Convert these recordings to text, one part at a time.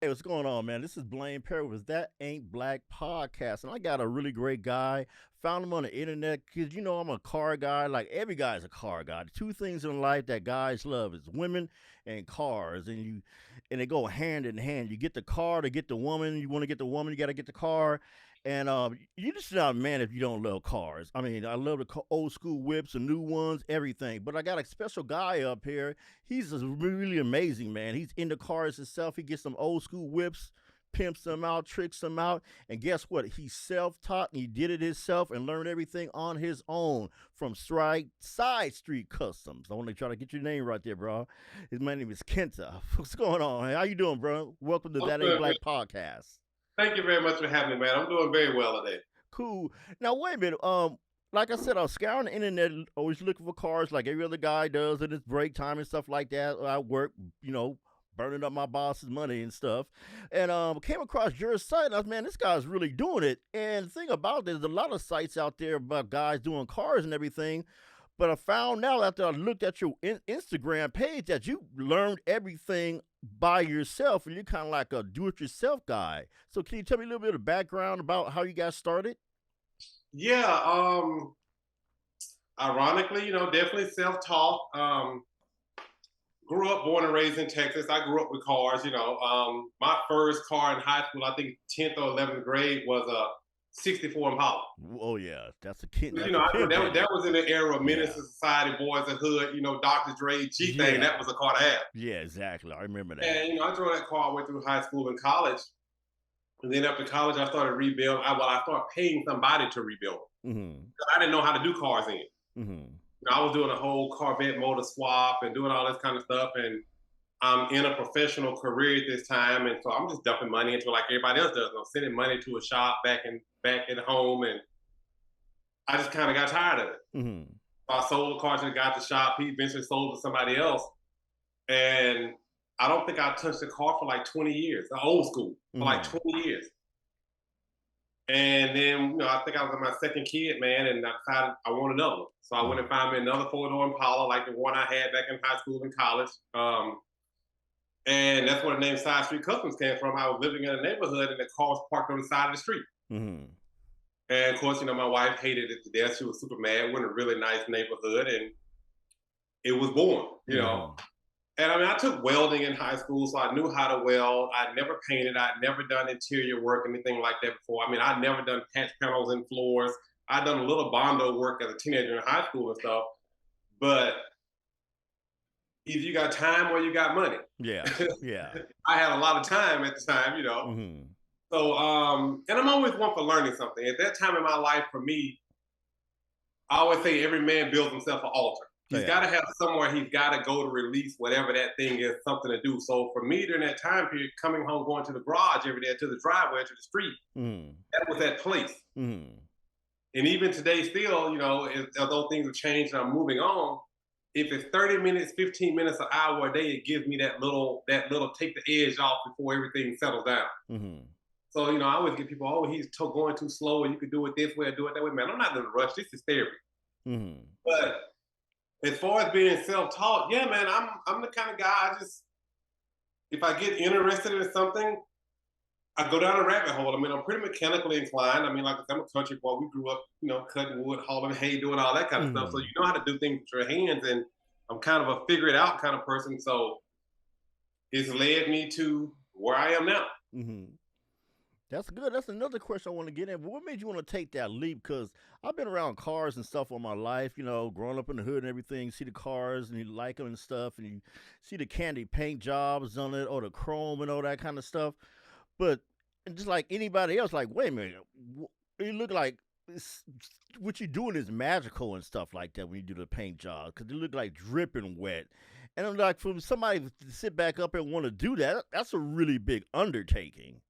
Hey, what's going on, man? This is Blaine Perry with That Ain't Black Podcast, and I got a really great guy. Found him on the internet because I'm a car guy. Like every guy's a car guy. The two things in life that guys love is women and cars, and they go hand in hand. You get the car to get the woman. You want to get the woman, you got to get the car. And you just not a man if you don't love cars. I mean, I love the old school whips, the new ones, everything. But I got a special guy up here. He's a really amazing, man. He's into cars himself. He gets some old school whips, pimps them out, tricks them out, and guess what? He's self-taught and he did it himself and learned everything on his own from Sidestreet Customs. I want to try to get your name right there, bro. My name is Kenta. What's going on? How you doing, bro? Welcome to I'm That Ain't good, man. Black Podcast. Thank you very much for having me, man. I'm doing very well today. Cool. Now wait a minute. Like I said, I was scouring the internet, always looking for cars, like every other guy does in his break time and stuff like that. I work, burning up my boss's money and stuff, and came across your site. And I was, man, this guy's really doing it. And the thing about it, there's a lot of sites out there about guys doing cars and everything. But I found out after I looked at your Instagram page that you learned everything by yourself, and you're kind of like a do-it-yourself guy. So can you tell me a little bit of background about how you got started? Yeah, ironically, definitely self-taught. Grew up, born and raised in Texas. I grew up with cars. My first car in high school, I think 10th or 11th grade, was a '64 Impala. Oh yeah, that's a kid. You That's know, a I kid remember thing. that was in the era of Menace Yeah, to Society, Boys and Hood. Dr. Dre, G thing. yeah, That was a car to have. yeah. Exactly. I remember that. And I drove that car. I went through high school and college. And then after college, I started rebuilding. I started paying somebody to rebuild. Mm-hmm. I didn't know how to do cars then. Mm-hmm. I was doing a whole Corvette motor swap and doing all this kind of stuff. And I'm in a professional career at this time. And so I'm just dumping money into it like everybody else does. I'm sending money to a shop back at home. And I just kind of got tired of it. Mm-hmm. So I sold the car to the guy at the shop. He eventually sold it to somebody else. And I don't think I touched the car for like 20 years, the old school, for like Mm-hmm. 20 years. And then, I think I was my second kid, man, and I decided I want another one. So I went and found me another four-door Impala, like the one I had back in high school and college. And that's where the name Sidestreet Customs came from. I was living in a neighborhood, and the car was parked on the side of the street. Mm-hmm. And of course, my wife hated it to death. She was super mad. We're in a really nice neighborhood, and it was born. Mm-hmm. And I mean, I took welding in high school, so I knew how to weld. I'd never painted. I'd never done interior work, anything like that before. I mean, I'd never done patch panels in floors. I'd done a little Bondo work as a teenager in high school and stuff. But either you got time or you got money. Yeah. Yeah. I had a lot of time at the time. Mm-hmm. So, and I'm always one for learning something. At that time in my life, for me, I always say every man builds himself an altar. He's got Yeah. to have somewhere he's got to go to release whatever that thing is, something to do. So for me, during that time period, coming home, going to the garage every day, to the driveway, to the street, Mm-hmm. that was that place. Mm-hmm. And even today, still, although things have changed and I'm moving on, if it's 30 minutes, 15 minutes, an hour a day, it gives me that little take the edge off before everything settles down. Mm-hmm. So, I always get people, oh, he's going too slow, and you could do it this way or do it that way. Man, I'm not in a rush. This is therapy. Mm-hmm. But as far as being self-taught, yeah, man, I'm the kind of guy. If I get interested in something, I go down a rabbit hole. I mean, I'm pretty mechanically inclined. I mean, like I'm a country boy. We grew up, cutting wood, hauling hay, doing all that kind of stuff. So you Mm-hmm. know how to do things with your hands, and I'm kind of a figure it out kind of person. So it's led me to where I am now. Mm-hmm. That's good. That's another question I want to get in. But what made you want to take that leap? Because I've been around cars and stuff all my life, growing up in the hood and everything. See the cars and you like them and stuff, and you see the candy paint jobs on it or the chrome and all that kind of stuff. But just like anybody else, like, wait a minute, you look like it's, what you're doing is magical and stuff like that when you do the paint job because they look like dripping wet. And I'm like, for somebody to sit back up and want to do that, that's a really big undertaking.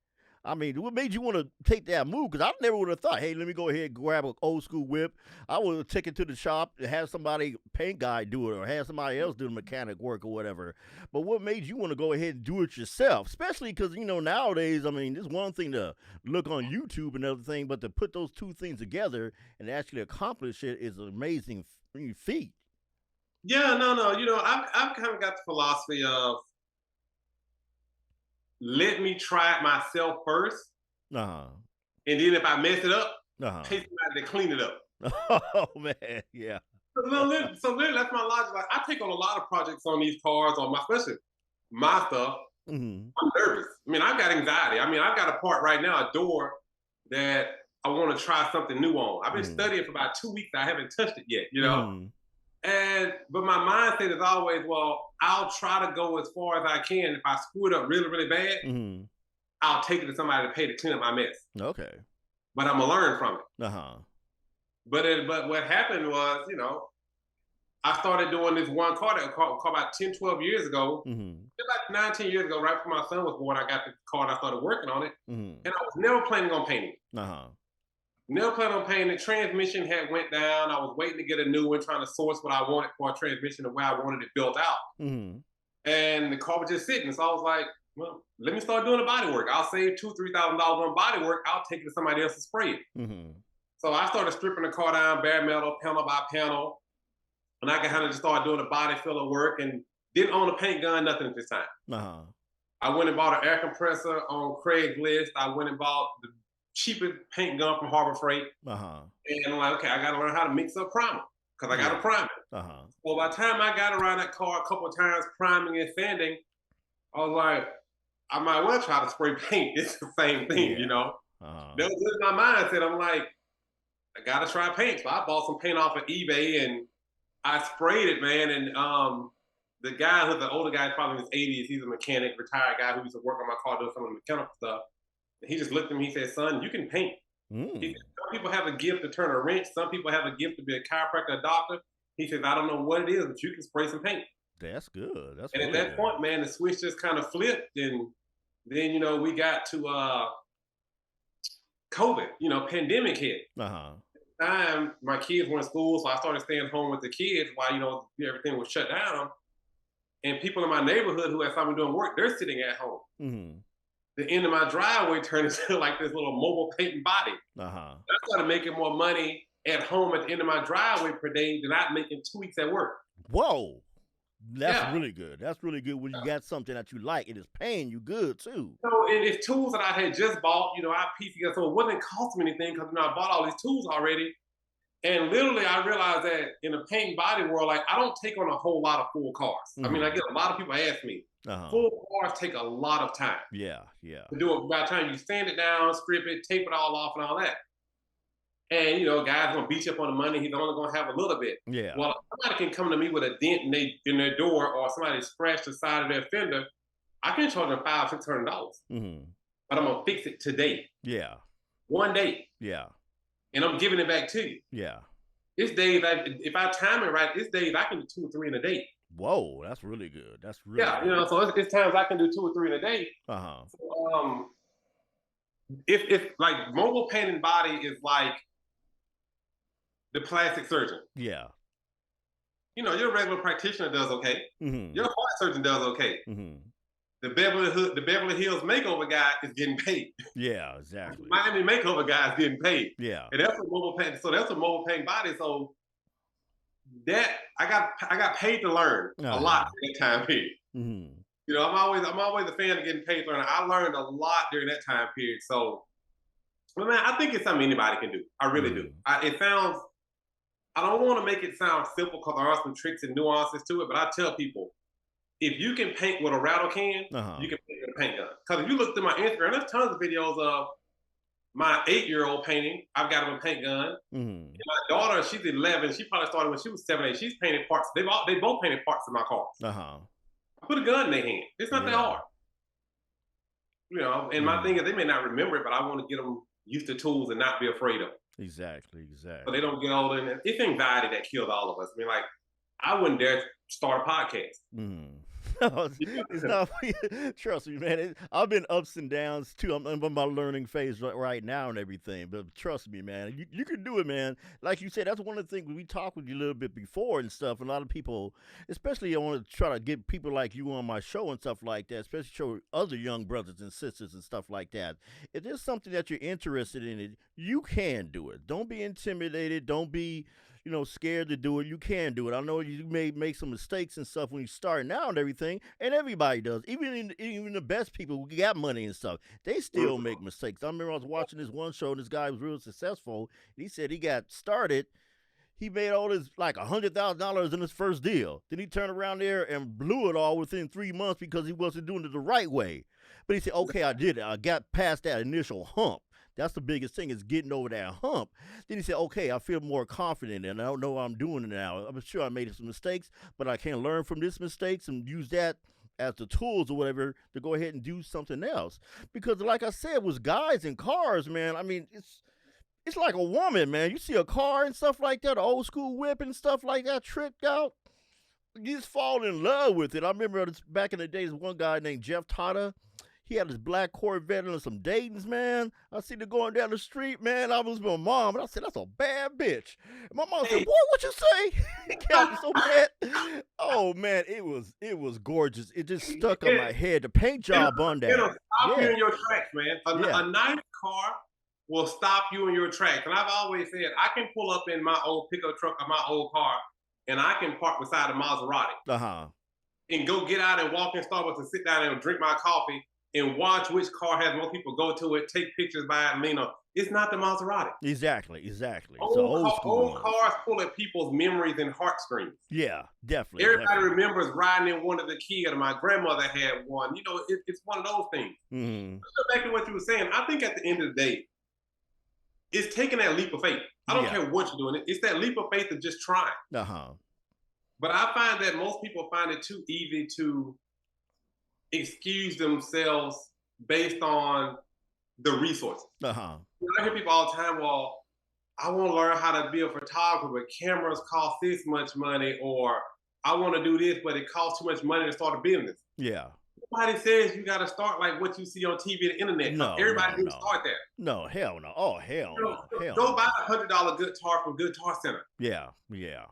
I mean, what made you want to take that move? Because I never would have thought, hey, let me go ahead and grab an old school whip. I would have taken it to the shop and have somebody, paint guy, do it or have somebody else do the mechanic work or whatever. But what made you want to go ahead and do it yourself? Especially because, nowadays, I mean, it's one thing to look on YouTube and everything, but to put those two things together and actually accomplish it is an amazing feat. Yeah, no. I've kind of got the philosophy of let me try it myself first, Uh-huh. and then if I mess it up, Uh-huh. pay somebody to clean it up. Oh man, yeah. So literally, that's my logic. Like I take on a lot of projects on these cars, on my especially my stuff. Mhm. I'm nervous. I mean, I've got anxiety. I mean, I've got a part right now, a door that I want to try something new on. I've been Mhm. studying for about 2 weeks. I haven't touched it yet, you know. Mhm. And but my mindset is always, well, I'll try to go as far as I can. If I screw it up really, really bad, Mhm. I'll take it to somebody to pay to clean up my mess. Okay. But I'm gonna learn from it. Uh-huh. But what happened was, I started doing this one car car about 10, 12 years ago. Mhm. About 19 years ago, right before my son was born, I got the car and I started working on it. Mhm. And I was never planning on painting. Uh-huh. Never planning on painting. The transmission had went down. I was waiting to get a new one, trying to source what I wanted for a transmission the way I wanted it built out. Mhm. And the car was just sitting. So I was like, well, let me start doing the body work. I'll save $2,000, $3,000 on body work. I'll take it to somebody else to spray it. Mhm. So I started stripping the car down, bare metal, panel by panel. And I kind of just started doing the body filler work and didn't own a paint gun, nothing at this time. Uh-huh. I went and bought an air compressor on Craigslist. I went and bought the cheapest paint gun from Harbor Freight. Uh-huh. And I'm like, okay, I got to learn how to mix up primer because I got to Yeah. prime it. Uh-huh. Well, by the time I got around that car a couple of times priming and sanding, I was like, I might well try to spray paint. It's the same thing, Yeah. That Uh-huh. was my mindset. I'm like, I got to try paint. So I bought some paint off of eBay and I sprayed it, man. And the guy who's the older guy, probably in his 80s, he's a mechanic, retired guy who used to work on my car doing some of the mechanical stuff. And he just looked at me, he said, son, you can paint. He said, Mm. some people have a gift to turn a wrench. Some people have a gift to be a chiropractor, a doctor. He says, I don't know what it is, but you can spray some paint. That's good. That's And at really that good. point, man, the switch just kind of flipped. And then, we got to COVID, pandemic hit. Uh-huh. Time my kids were in school, so I started staying home with the kids while, everything was shut down. And people in my neighborhood who had something doing work, they're sitting at home. Mhm. The end of my driveway turned into like this little mobile painting body. Uh-huh. I started making more money at home at the end of my driveway per day than I'd make in 2 weeks at work. Whoa. That's Yeah. really good. That's really good when you got something that you like and it's paying you good too. So and it's tools that I had just bought, I pieced together. So it wasn't costing me anything because I bought all these tools already. And literally I realized that in the paint body world, like I don't take on a whole lot of full cars. I mean, I Mhm. get a lot of people ask me, Uh-huh. full cars take a lot of time Yeah, yeah. to do it. By the time you sand it down, strip it, tape it all off and all that. And guys gonna beat you up on the money. He's only gonna have a little bit. Yeah. Well, somebody can come to me with a dent in their door, or somebody scratched the side of their fender. I can charge them $500-$600, Mhm. but I'm gonna fix it today, Yeah. one day, Yeah. and I'm giving it back to you. Yeah. It's days if I time it right, it's days I can do 2 or 3 in a day. Whoa, that's really good. That's really Yeah, good. so it's times I can do 2 or 3 in a day. Uh-huh. So, if like mobile painting body is like the plastic surgeon. Yeah. Your regular practitioner does okay. Mhm. Your heart surgeon does okay. Mhm. The Beverly Hills makeover guy is getting paid. Yeah, exactly. Miami makeover guy is getting paid. Yeah. And that's a mobile paint. So that's a mobile paint body. So that I got paid to learn a lot Uh-huh. in that time period. Mhm. I'm always a fan of getting paid to learn. I learned a lot during that time period. So, but man, I think it's something anybody can do. I really do. Mhm. I don't want to make it sound simple because there are some tricks and nuances to it, but I tell people, if you can paint with a rattle can, Uh-huh. you can paint with a paint gun. Because if you look through my Instagram, there's tons of videos of my 8-year-old painting. I've got him a paint gun. Mhm. And my daughter, she's 11. She probably started when she was 7, 8. She's painted parts. They both painted parts of my cars. Uh-huh. I put a gun in their hand. It's not that Yeah. hard. And my Mhm. thing is, they may not remember it, but I want to get them used to tools and not be afraid of them. Exactly, So they exactly. don't get older. And it's anxiety that kills all of us. I mean, like, I wouldn't dare start a podcast. Mhm. No, it's not. Trust me, man. I've been ups and downs too. I'm in my learning phase right now and everything. But trust me, man, you can do it, man. Like you said, that's one of the things we talked with you a little bit before and stuff. And a lot of people, especially I want to try to get people like you on my show and stuff like that, especially show other young brothers and sisters and stuff like that. If there's something that you're interested in, you can do it. Don't be intimidated. Don't be scared to do it, you can do it. I know you may make some mistakes and stuff when you starting out and everything, and everybody does. Even the best people who got money and stuff, they still make mistakes. I remember I was watching this one show, and this guy was real successful. And he said he got started. He made all this like $100,000 in his first deal. Then he turned around there and blew it all within 3 months because he wasn't doing it the right way. But he said, "Okay, I did it. I got past that initial hump. That's the biggest thing, is getting over that hump." Then he said, "Okay, I feel more confident and I don't know I'm doing it now. I'm sure I made some mistakes, but I can learn from these mistakes and use that as the tools or whatever to go ahead and do something else." Because like I said, with guys and cars, man, I mean, it's like a woman, man. You see a car and stuff like that, an old school whip and stuff like that, tricked out, you just fall in love with it. I remember back in the days, one guy named Jeff Totta. He had his black Corvette and some Dayton's, man. I seen it going down the street, man. I was with my mom, and I said, "That's a bad bitch." And my mom said, "Boy, what you say?" He got me so mad. Oh man, it was gorgeous. It just stuck on my head. The paint job on that. It'll stop you Yeah. in your tracks, man. A nice car will stop you in your tracks. And I've always said, I can pull up in my old pickup truck or my old car, and I can park beside a Maserati Uh-huh. and go get out and walk in Starbucks and sit down and drink my coffee and watch which car has more people go to it, take pictures by it. It's not the Maserati. Exactly. It's Old school cars pull at people's memories and heartstrings. Yeah, definitely. Everybody remembers riding in one of the Kia. My grandmother had one. It's one of those things. Mm-hmm. Back to what you were saying, I think at the end of the day, it's taking that leap of faith. I don't care what you're doing. It's that leap of faith of just trying. Uh-huh. But I find that most people find it too easy to excuse themselves based on the resources. Uh-huh. I hear people all the time, "Well, I want to learn how to be a photographer, but cameras cost this much money," or "I want to do this, but it costs too much money to start a business." Yeah. Nobody says you got to start like what you see on TV and the internet. No, Everybody no, didn't start there. No, hell no. Oh, hell no. Hell Go no. buy a $100 guitar from Guitar Center. Yeah.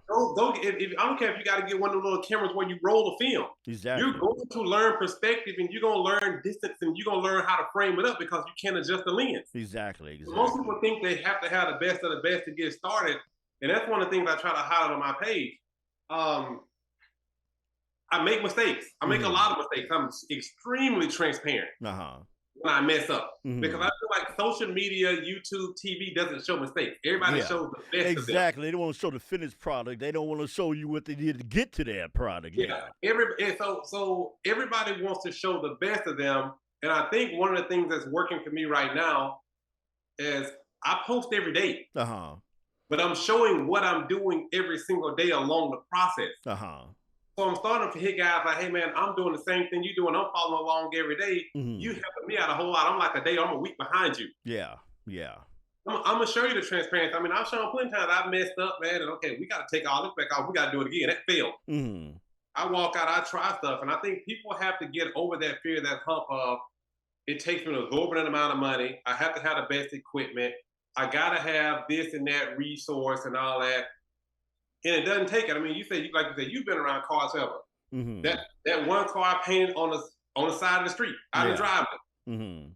Go I don't care if you got to get one of those little cameras where you roll the film. Exactly. You're going to learn perspective, and you're going to learn distance, and you're going to learn how to frame it up because you can't adjust the lens. Exactly. Most people think they have to have the best of the best to get started, and that's one of the things I try to highlight on my page. I make mistakes. I make a lot of mistakes. I'm extremely transparent when I mess up because I feel like social media, YouTube, TV doesn't show mistakes. Everybody shows the best of them. Exactly. They don't want to show the finished product. They don't want to show you what they did to get to that product. So everybody wants to show the best of them, and I think one of the things that's working for me right now is I post every day. But I'm showing what I'm doing every single day along the process. So I'm starting to hit guys like, "Hey man, I'm doing the same thing you're doing. I'm following along every day. You helping me out a whole lot. I'm like I'm a week behind you." Yeah. I'm gonna show you the transparency. I mean, I've shown plenty of times I've messed up, man, and okay, we gotta take all this back off. We gotta do it again. That failed. I walk out, I try stuff, and I think people have to get over that fear, that hump of it takes me an exorbitant amount of money. I have to have the best equipment. I gotta have this and that resource and all that. And it doesn't take it. I mean, like you said, you've been around cars forever. That one car I painted on the side of the street. I didn't drive it.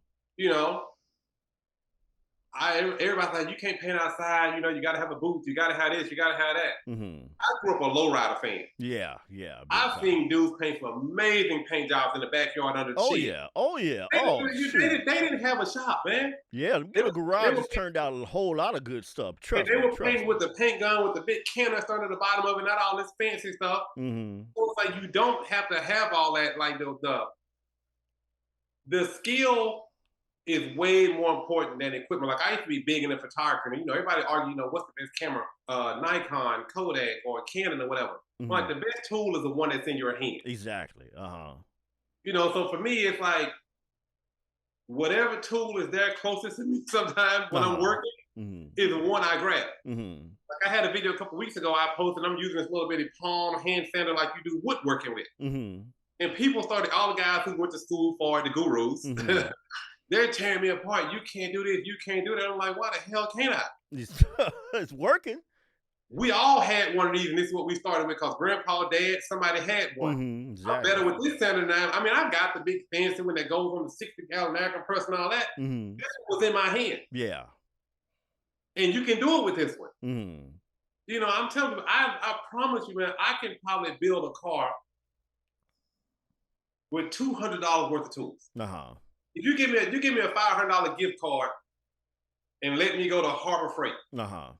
Everybody's like, "You can't paint outside. You got to have a booth. You got to have this. You got to have that." I grew up a lowrider fan. Yeah. I've seen dudes paint some amazing paint jobs in the backyard under the shade. Oh yeah. They didn't have a shop, man. Yeah, the garages turned out a whole lot of good stuff. They were painting with the paint gun with the big canister under the bottom of it, not all this fancy stuff. So it's like you don't have to have all that. Like the skill is way more important than equipment. Like I used to be big into photography, and everybody argue, what's the best camera? Nikon, Kodak, or Canon, or whatever. Like the best tool is the one that's in your hand. Exactly. So for me, it's like whatever tool is there closest to me sometimes when I'm working is the one I grab. Like I had a video a couple weeks ago I posted, I'm using this little bitty palm hand sander like you do woodworking with. And people started, all the guys who went to school for it, the gurus, they're tearing me apart. You can't do this. You can't do that. I'm like, why the hell can't I? It's working. We all had one of these, and this is what we started with because grandpa, dad, somebody had one. Exactly. I'm better with this sander now. I mean, I've got the big fancy one that goes on the 60-gallon American press and all that. This one was in my hand. Yeah. And you can do it with this one. I'm telling you, I promise you, man, I can probably build a car with $200 worth of tools. Uh-huh. If you give me a $500 gift card and let me go to Harbor Freight, Uh-huh.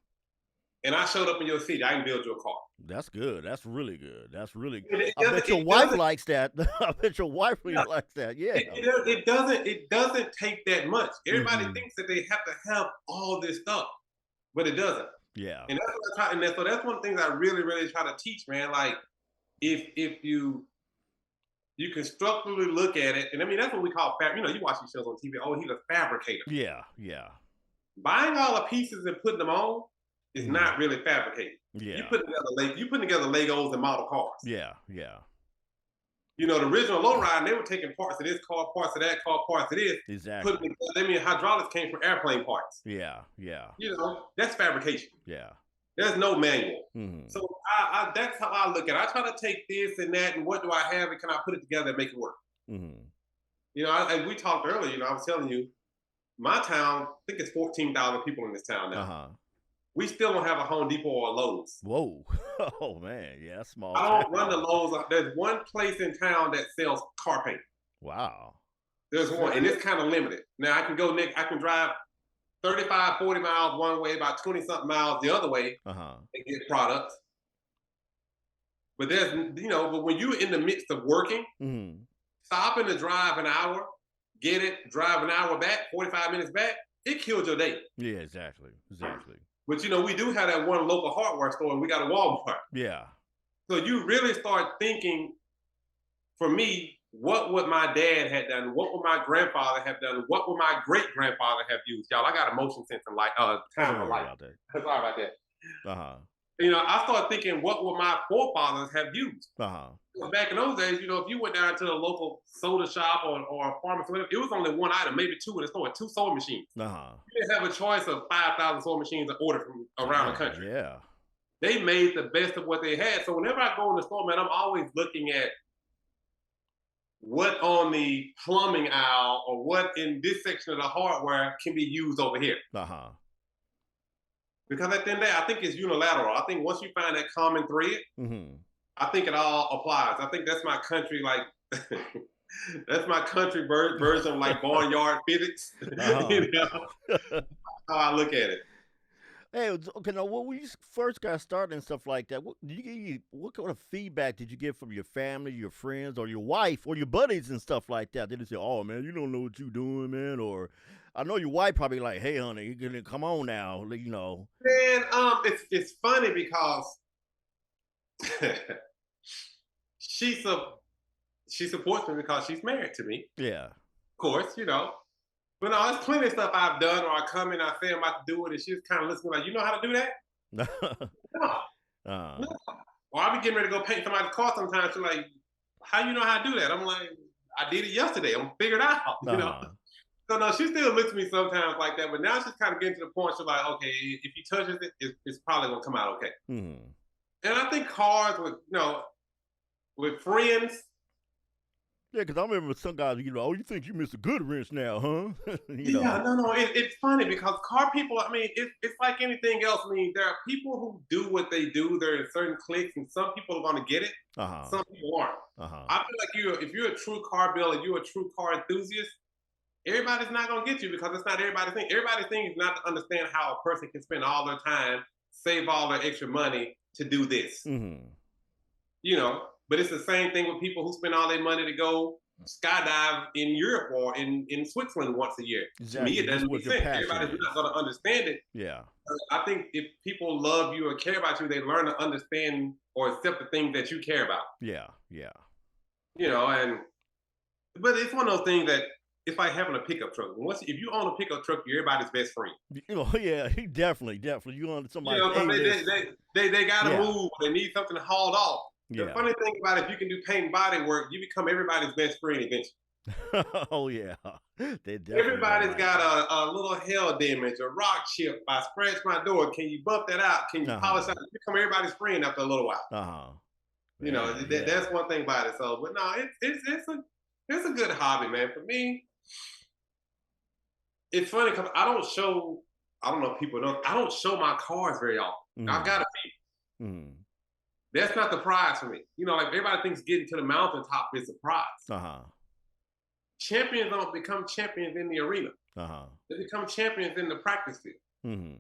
and I showed up in your city, I can build you a car. That's good. That's really good. That's really And I bet your it wife doesn't, likes that. I bet your wife really yeah, likes that. Yeah. it doesn't take that much. Everybody Mhm. thinks that they have to have all this stuff, but it doesn't. Yeah. And that's what I try, so that's one of the things I really, really try to teach, man. Like if you constructively look at it, and I mean that's what we call you watch these shows on TV. Oh, he's a fabricator. Yeah. Yeah. Buying all the pieces and putting them on is Mhm. not really fabricating. Yeah. You putting together Legos and model cars. Yeah. Yeah. The original lowrider, they were taking parts of this car, parts of that car, parts of this, putting Exactly. together. I mean, hydraulics came from airplane parts. Yeah. Yeah. That's fabrication. Yeah. There's no manual. Mhm. So that's how I look at it. I try to take this and that, and what do I have, and can I put it together and make it work? Mhm. And we talked earlier. I was telling you, my town, I think it's 14,000 people in this town now. Uh-huh. We still don't have a Home Depot or a Lowe's. Whoa. Oh man. Yeah, that's small I town. don't run the Lowe's. There's one place in town that sells car paint. Wow. There's one, and it's kind of limited. Now I can go, Nick. I can drive 35, 40 miles one way, about 20 something miles the other way, Uh-huh. and get products. But but when you're in the midst of working, Mhm. stopping to drive an hour, get it, drive an hour back, 45 minutes back, it killed your day. Yeah, exactly. Exactly. But we do have that one local hardware store, and we got a Walmart. Yeah. So you really start thinking, for me, what would my dad have done? What would my grandfather have done? What would my great grandfather have used? Y'all, I got a motion sensing light, Don't time of worry light. about that. Sorry about that. Uh-huh. I started thinking, what would my forefathers have used? Uh-huh. Back in those days, if you went down to the local soda shop or a pharmacy, it was only one item, maybe two in the store, two sewing machines. Uh-huh. You didn't have a choice of 5,000 sewing machines to order from around the country. Yeah. They made the best of what they had. So whenever I go in the store, man, I'm always looking at what on the plumbing aisle or what in this section of the hardware can be used over here. Uh-huh. Because at the end of the day, I think it's unilateral. I think once you find that common thread, Mhm. I think it all applies. I think that's my country, like that's my country version of like barnyard physics. Uh-huh. How I look at it. Hey, okay, now when you first got started and stuff like that, what kind of feedback did you get from your family, your friends, or your wife, or your buddies and stuff like that? Did they say, "Oh man, you don't know what you're doing, man," or I know your wife probably like, "Hey, honey, you gonna come on now," Man, it's funny because she she supports me because she's married to me, Yeah. of course. But no, there's plenty of stuff I've done, or I come in, I say I'm about to do it, and she's kind of listening like, you know how to do that? No, uh, no. Or I'll be getting ready to go paint somebody's car sometimes. She's like, how you know how to do that? I'm like, I did it yesterday. I'm figured out. uh, So no, she still looks at me sometimes like that, but now she's kind of getting to the point. She's like, okay, if he touches it, it's probably gonna come out okay. mhm. And I think cars with friends. Yeah, because I remember some guys, "Oh, you think you missed a good wrench now, huh?" Yeah, no. It's funny because car people. I mean, it's like anything else. I mean, there are people who do what they do. There are certain clicks, and some people are going to get it. Uh-huh. Some people aren't. Uh-huh. I feel like if you're a true car builder, you're a true car enthusiast. Everybody's not going to get you because it's not everybody's thing. Everybody's thing is not to understand how a person can spend all their time, save all their extra money to do this. Mhm. But it's the same thing with people who spend all their money to go skydive in Europe or in Switzerland once a year. Exactly. To me, it doesn't What make your sense. passion Everybody's is. not going to understand it. Yeah. I think if people love you or care about you, they learn to understand or accept the things that you care about. Yeah. Yeah. But it's one of those things that it's like having a pickup truck. If you own a pickup truck, you're everybody's best friend. Yeah, he definitely. You on somebody's So A-list. they got to Yeah. move. They need something hauled off. The Yeah. funny thing about it, if you can do paint and body work, you become everybody's best friend eventually. Oh yeah. They definitely Everybody's right. got a little hail damage, a rock chip. I scratched my door. Can you buff that out? Can you polish out? You become everybody's friend after a little while. Uh-huh. That's one thing about it. So, but no, it's a good hobby, man. For me, it's funny because I don't know if people know, I don't show my cars very often. Mhm. I got a few. Mm. That's not the prize for me. Like everybody thinks getting to the mountaintop is a prize. Uh-huh. Champions don't become champions in the arena. Uh-huh. They become champions in the practice field. Mm-hmm.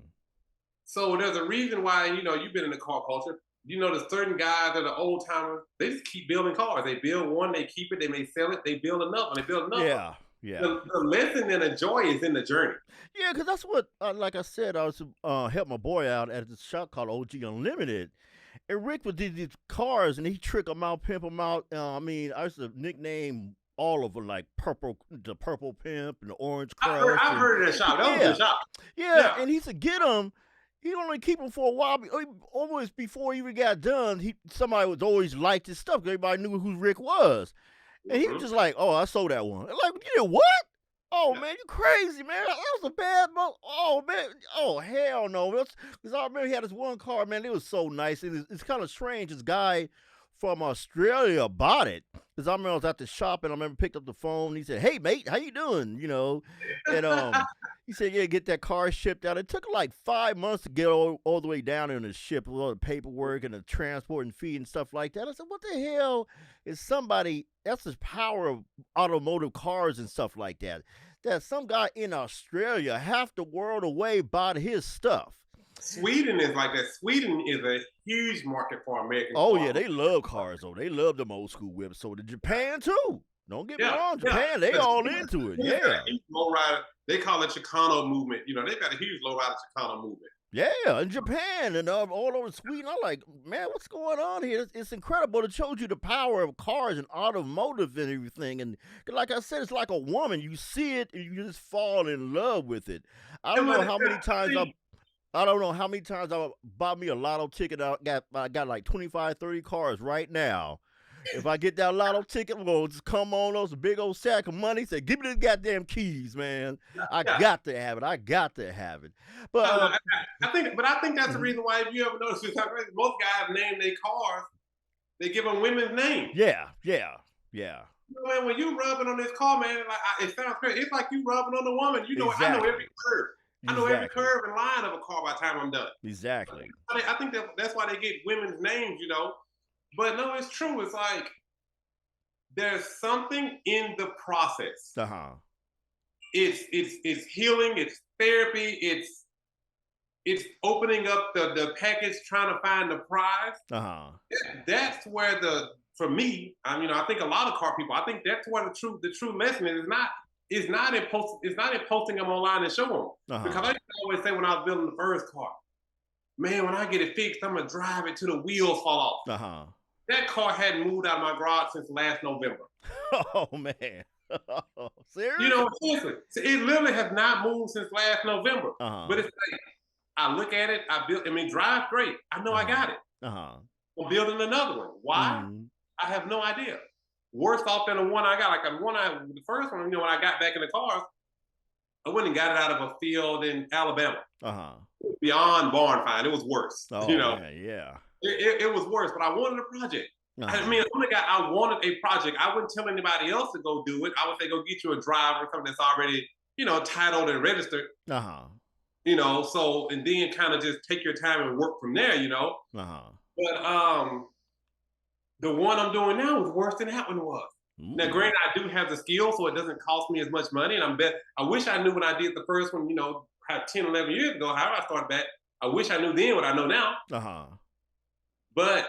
So there's a reason why, you've been in the car culture. There's certain guys that are old timers, they just keep building cars. They build one, they keep it, they may sell it, they build another, they build another. Yeah. Yeah. The lesson and the joy is in the journey. Yeah, because that's what, like I said, I was help my boy out at this shop called OG Unlimited, and Rick would do these cars, and he trick them out, pimp them out. I mean, I used to nickname all of them like the purple pimp and the orange crush. I've heard of that shop. That was a good shop. Yeah, and he used to get them. He'd only keep them for a while. Almost before he even got done, somebody was always liked his stuff because everybody knew who Rick was. And he was just like, "Oh, I sold that one." Like, you did what? Oh man, you crazy, man! That was a bad mo. Oh man, oh hell no! Because I remember he had this one car, man. It was so nice, and it's kind of strange. This guy from Australia bought it because I remember I was at the shop, and I remember picked up the phone. And he said, "Hey mate, how you doing?" And he said, "Yeah, get that car shipped out." It took like 5 months to get all the way down there in the ship with all the paperwork and the transport and fee and stuff like that. I said, "What the hell is somebody?" That's the power of automotive cars and stuff like that. That some guy in Australia, half the world away, bought his stuff. Sweden is like that. Sweden is a huge market for American cars. Yeah, they love cars, though. They love them old school whips. So did Japan, too. Don't get me wrong. Japan, they all into it. Yeah. Lowrider, they call it Chicano movement. They've got a huge lowrider Chicano movement. Yeah, in Japan and all over Sweden. I'm like, man, what's going on here? It's incredible. It shows you the power of cars and automotive and everything. And like I said, it's like a woman. You see it and you just fall in love with it. I don't know how many times I bought me a lotto ticket. I got like 25, 30 cars right now. If I get that lotto ticket, I'm going to just come on those big old sack of money. Say, give me the goddamn keys, man. I got to have it. I got to have it. But I think that's the reason why, if you ever notice, most guys name their cars, they give them women's names. Yeah. Man, when you rubbing on this car, man, it sounds crazy. It's like you rubbing on a woman. Exactly. I know every curve. I know every curve and line of a car by the time I'm done. Exactly. I think that's why they get women's names, But no, it's true. It's like there's something in the process. Uh-huh. It's healing. It's therapy. It's opening up the package, trying to find the prize. Uh-huh. That's where for me, I think a lot of car people, I think that's where the true lesson is not in posting them online and showing them. Uh-huh. Because I always say when I was building the first car, man, when I get it fixed, I'm gonna drive it till the wheels fall off. Uh-huh. That car hadn't moved out of my garage since last November. Oh man. Seriously? Seriously. It literally has not moved since last November. Uh-huh. But it's like, I look at it, drive great. I know I got it. Uh-huh. I'm building another one. Why? Mm-hmm. I have no idea. Worse off than the one I got. The first one, when I got back in the cars, I went and got it out of a field in Alabama. Uh-huh. Beyond barn find. It was worse. Oh, yeah. It was worse, but I wanted a project. Uh-huh. I wanted a project. I wouldn't tell anybody else to go do it. I would say go get you a driver, something that's already, titled and registered. Uh-huh. So, and then kind of just take your time and work from there, Uh-huh. But the one I'm doing now is worse than that one was. Ooh. Now, granted, I do have the skill, so it doesn't cost me as much money. And I wish I knew when I did the first one, 10, 11 years ago, however I started back. I wish I knew then what I know now. Uh-huh. But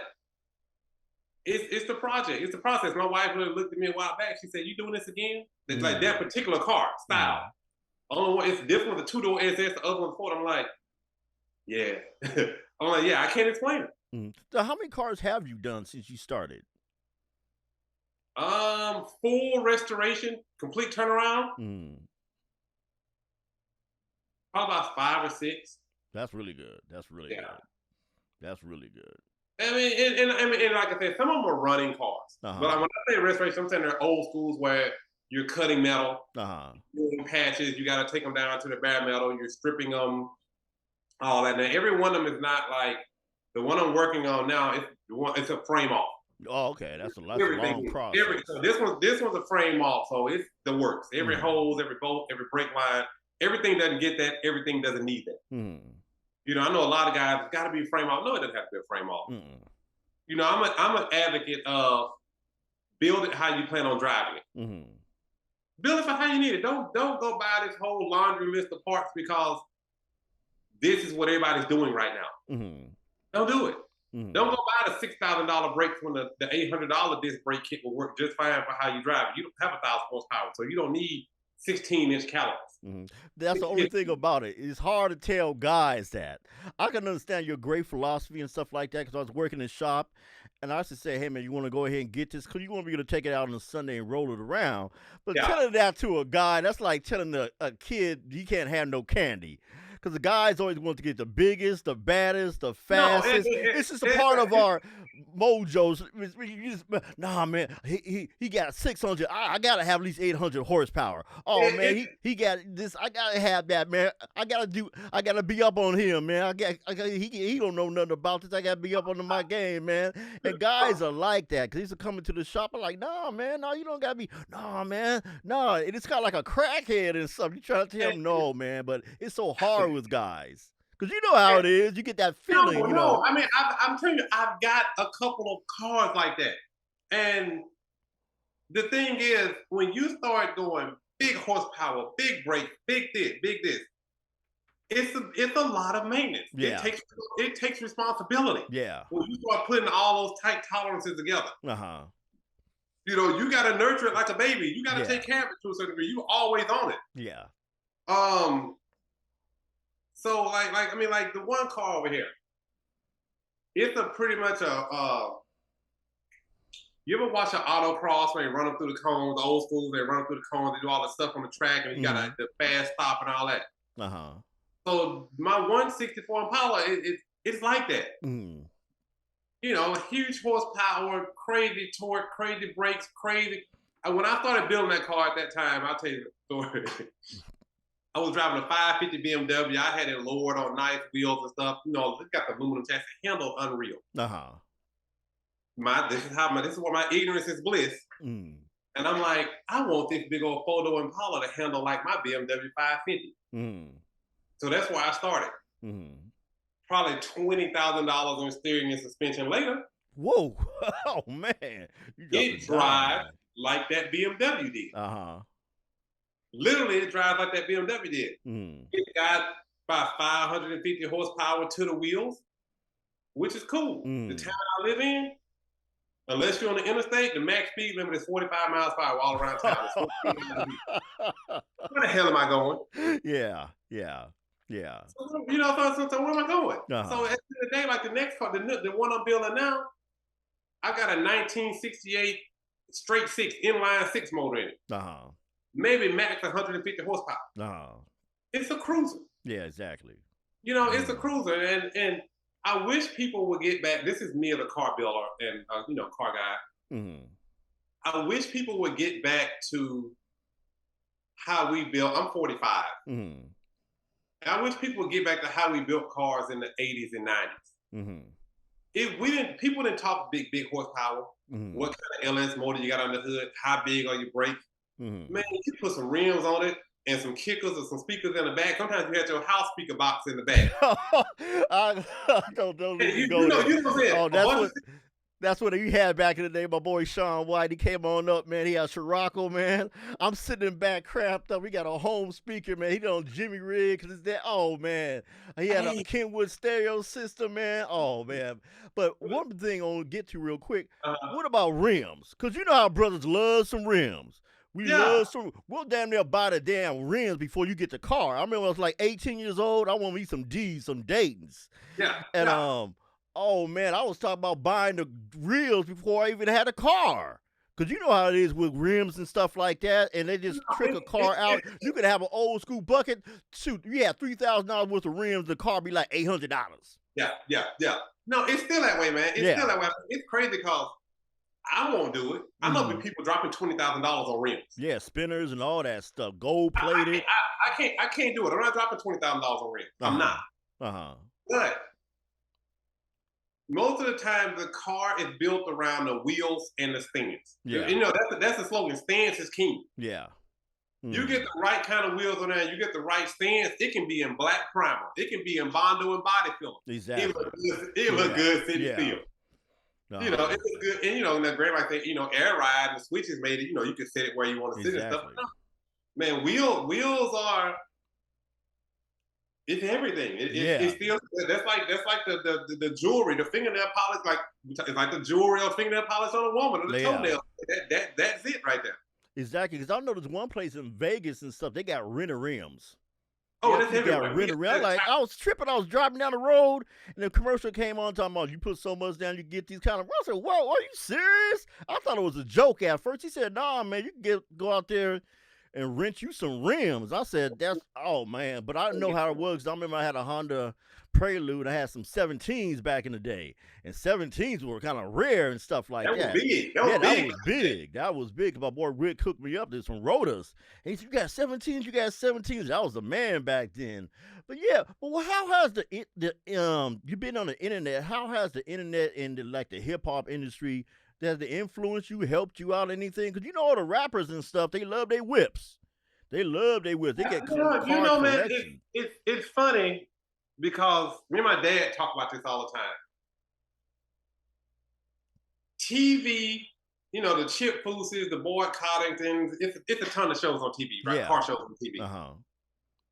it's the project. It's the process. My wife looked at me a while back. She said, "You doing this again?" It's like that particular car style. Only one, it's different with the 2-door SS, the other one's Ford. I'm like, yeah. I'm like, yeah, I can't explain it. Mm. So how many cars have you done since you started? Full restoration, complete turnaround. Probably about 5 or 6. That's really good. That's really good. That's really good. I mean, and like I said, some of them are running cars. Uh-huh. But when I say restoration, I'm saying they're old schools where you're cutting metal, doing patches. You got to take them down to the bare metal. You're stripping them, all that. Now, every one of them is not like the one I'm working on now. It's a frame off. Oh, okay, that's a long process. So this one's a frame off, so it's the works. Every hose, every bolt, every brake line, everything doesn't get that. Everything doesn't need that. You know, I know a lot of guys, it's got to be frame off. No, it doesn't have to be a frame off. Mm-mm. You know, I'm an advocate of build it how you plan on driving it. Mm-hmm. Build it for how you need it. Don't go buy this whole laundry list of parts because this is what everybody's doing right now. Mm-hmm. Don't do it. Mm-hmm. Don't go buy the $6,000 brakes when the $800 disc brake kit will work just fine for how you drive it. You don't have 1,000 horsepower, so you don't need 16-inch calipers. Mm-hmm. That's the only thing about it. It's hard to tell guys that. I can understand your great philosophy and stuff like that because I was working in the shop and I used to say, hey, man, you want to go ahead and get this because you want to be able to take it out on a Sunday and roll it around. But Yeah. telling that to a guy, that's like telling a kid he can't have no candy. Because the guys always want to get the biggest, the baddest, the fastest. It's just a part of our mojos. Nah, man, he got 600. I gotta have at least 800 horsepower. Oh man, he got this. I gotta have that, man. I gotta be up on him, man. He don't know nothing about this. I gotta be up on my game, man. And guys are like that because he's coming to the shop. I'm like, nah, man, no, you don't gotta be. Nah, man, no. It's got like a crackhead and stuff. You trying to tell him no, man, but it's so hard with guys. Because you know how it is. You get that feeling, you know. No. I mean, I'm telling you, I've got a couple of cars like that. And the thing is, when you start going big horsepower, big brake, big this, it's a lot of maintenance. Yeah. It takes responsibility. Yeah. When you start putting all those tight tolerances together. Uh-huh. You know, you got to nurture it like a baby. You got to take care of it to a certain degree. You're always on it. Yeah. So like the one car over here, it's a pretty much you ever watch an autocross where they run them through the cones, the old schools, they run them through the cones, they do all the stuff on the track and you got the fast stop and all that. Uh-huh. So my 164 Impala, it's like that. Mm. You know, huge horsepower, crazy torque, crazy brakes, crazy. And when I started building that car at that time, I'll tell you the story. I was driving a 550 BMW. I had it lowered on nice wheels and stuff. You know, it got the aluminum chassis, handled unreal. Uh-huh. This is where my ignorance is bliss. Mm. And I'm like, I want this big old photo Impala to handle like my BMW 550. Mm. So that's where I started. Mm. Probably $20,000 on steering and suspension later. Whoa! Oh man, it drives like that BMW did. Uh-huh. Literally, it drives like that BMW did. Mm. It got about 550 horsepower to the wheels, which is cool. Mm. The town I live in, unless you're on the interstate, the max speed limit is 45 miles per hour all around town. Where the hell am I going? Yeah. So, you know, so where am I going? Uh-huh. So at the end of the day, like the next car, the one I'm building now, I got a 1968 straight six, inline six motor in it. Uh-huh. Maybe max 150 horsepower. Uh-huh. It's a cruiser. Yeah, exactly. You know, it's a cruiser, and I wish people would get back. This is me as a car builder and you know, car guy. Mm-hmm. I wish people would get back to how we built. I'm 45. Mm-hmm. I wish people would get back to how we built cars in the 80s and 90s. Mm-hmm. People didn't talk big horsepower. Mm-hmm. What kind of LS motor you got on the hood? How big are your brakes? Mm-hmm. Man, you put some rims on it and some kickers or some speakers in the back. Sometimes you had your house speaker box in the back. I don't go there. You know what I'm saying? Oh, that's what he had back in the day. My boy Sean White, he came on up, man. He had Scirocco, man. I'm sitting in back cramped up. We got a home speaker, man. He done Jimmy Rig because it's that. Oh, man. He had a Kenwood stereo system, man. Oh, man. But one thing I want to get to real quick, what about rims? Because you know how brothers love some rims. We'll damn near buy the damn rims before you get the car. I remember when I was like 18 years old, I want me some D's, some Daytons. Yeah. And oh man, I was talking about buying the reels before I even had a car. Cause you know how it is with rims and stuff like that, and they just trick a car out. You could have an old school bucket. Shoot, you have $3,000 worth of rims, the car be like $800. Yeah. No, it's still that way, man. It's still that way. It's crazy because I won't do it. I know people dropping $20,000 on rims. Yeah, spinners and all that stuff, gold plated. I can't do it. I'm not dropping $20,000 on rims. I'm not. But most of the time, the car is built around the wheels and the stance. Yeah. You know, that's the slogan. Stance is king. Yeah. You get Mm. the right kind of wheels on there, you get the right stance, it can be in black primer, it can be in Bondo and body filler. Exactly. It look Yeah. good sitting Yeah. still. You know, Uh-huh. it was good. And, and the great, I think, air ride and the switches made it, you could set it where you want to sit and stuff. Exactly. Man, wheels are, it's everything. It's Yeah. still, that's like the jewelry, the fingernail polish, like, it's like the jewelry or fingernail polish on a woman or the Yeah. toenail. That's it right there. Exactly. Because I know there's one place in Vegas and stuff, they got rented rims. They Oh, that's actually got everywhere. rented rims. I was tripping. I was driving down the road, and the commercial came on talking about you put so much down, you get these kind of. I said, "Whoa, are you serious?" I thought it was a joke at first. He said, "Nah, man, you can go out there and rent you some rims." I said, "That's oh man," but I didn't know how it was. 'Cause I remember I had a Honda Prelude. I had some 17s back in the day, and 17s were kind of rare and stuff like That was that. big. That Yeah, was that big. was big. That was big. My boy Rick hooked me up. There's some Rotas. And he said, "You got 17s? You got 17s?" I was a man back then. But yeah, well, how has you've been on the internet? How has the internet and the hip hop industry has the influence you, helped you out, anything? Because all the rappers and stuff, they love their whips. They love their whips. They get car Man, collection. it's funny because me and my dad talk about this all the time. TV, the Chip Fooses, the boycotting things. It's a ton of shows on TV, right? Yeah. Car shows on TV. Uh-huh.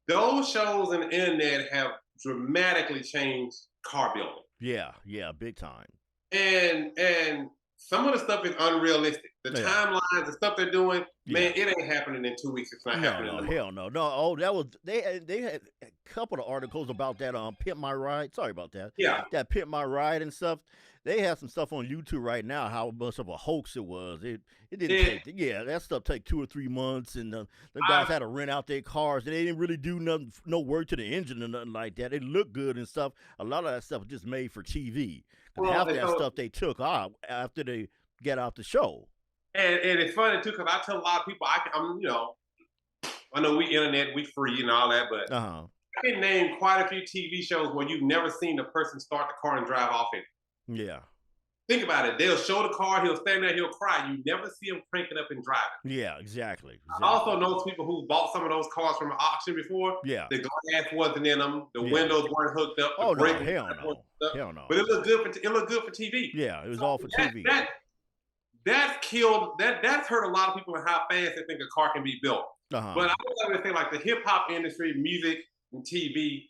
Those shows and the internet have dramatically changed car building. Yeah, big time. And some of the stuff is unrealistic. The timelines, the stuff they're doing, man, it ain't happening in 2 weeks. It's not happening. No, hell no. No, oh, that was they had a couple of articles about that Pimp My Ride. Sorry about that. Yeah. That Pimp My Ride and stuff. They have some stuff on YouTube right now, how much of a hoax it was. It didn't take that stuff take 2 or 3 months, and the guys had to rent out their cars, and they didn't really do nothing, no work to the engine or nothing like that. It looked good and stuff. A lot of that stuff was just made for TV. Half that stuff they took out after they get out the show. And it's funny too, because I tell a lot of people, I know we internet, we free and all that, but I can name quite a few TV shows where you've never seen a person start the car and drive off in it. Yeah. Think about it. They'll show the car, he'll stand there, he'll cry. You never see him crank it up and drive it. Yeah, exactly. I also know people who bought some of those cars from an auction before. Yeah. The glass wasn't in them. The windows weren't hooked up. Oh, no, hell no. Hell no. But it looked good for TV. Yeah, it was all for TV. That's killed. That's hurt a lot of people in how fast they think a car can be built. But I was going to say, like, the hip hop industry, music and TV,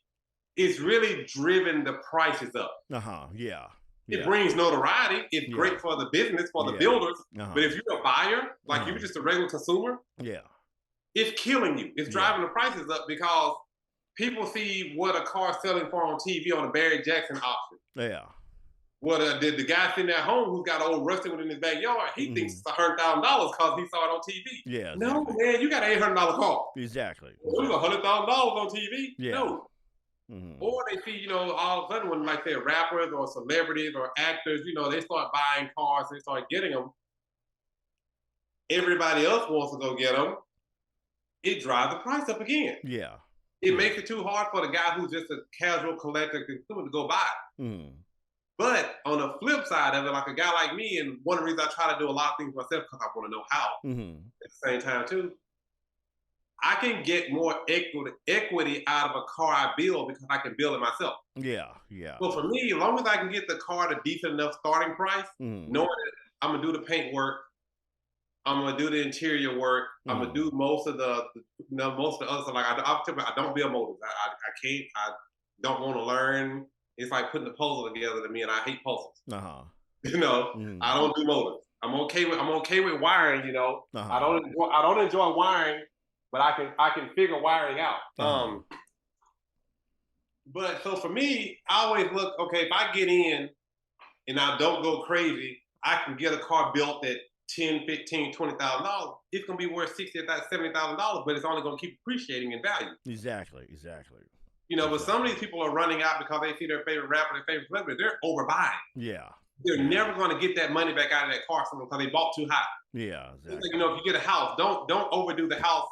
it's really driven the prices up. Yeah. It brings notoriety. It's great for the business, for the builders. But if you're a buyer, like you're just a regular consumer, it's killing you. It's driving the prices up because people see what a car's selling for on TV on a Barry Jackson auction. Yeah. What the guy sitting at home who's got an old rusty one in his backyard, he thinks it's $100,000 because he saw it on TV. Yeah. No, man, you got an $800 car. Exactly. It was $100,000 on TV. Yeah. No. Or they see, all of a sudden when, like, they're rappers or celebrities or actors, they start buying cars, they start getting them. Everybody else wants to go get them. It drives the price up again. Yeah. It makes it too hard for the guy who's just a casual collector consumer to go buy. But on the flip side of it, like a guy like me, and one of the reasons I try to do a lot of things myself because I want to know how, at the same time too, I can get more equity out of a car I build because I can build it myself. Yeah. So for me, as long as I can get the car at a decent enough starting price, knowing that I'm gonna do the paint work, I'm gonna do the interior work, I'm gonna do most of the other stuff. Like I don't build motors. I can't. I don't want to learn. It's like putting the puzzle together to me, and I hate puzzles. I don't do motors. I'm okay with wiring. I don't enjoy wiring, but I can figure wiring out. But so for me, I always look, okay, if I get in and I don't go crazy, I can get a car built at $10,000, $15,000, $20,000. It's gonna be worth $60,000, $70,000, but it's only gonna keep appreciating in value. Exactly. But some of these people are running out because they see their favorite rapper, their favorite celebrity. They're overbuying. Yeah. They're never going to get that money back out of that car from them because they bought too high. Yeah, exactly. If you get a house, don't overdo the house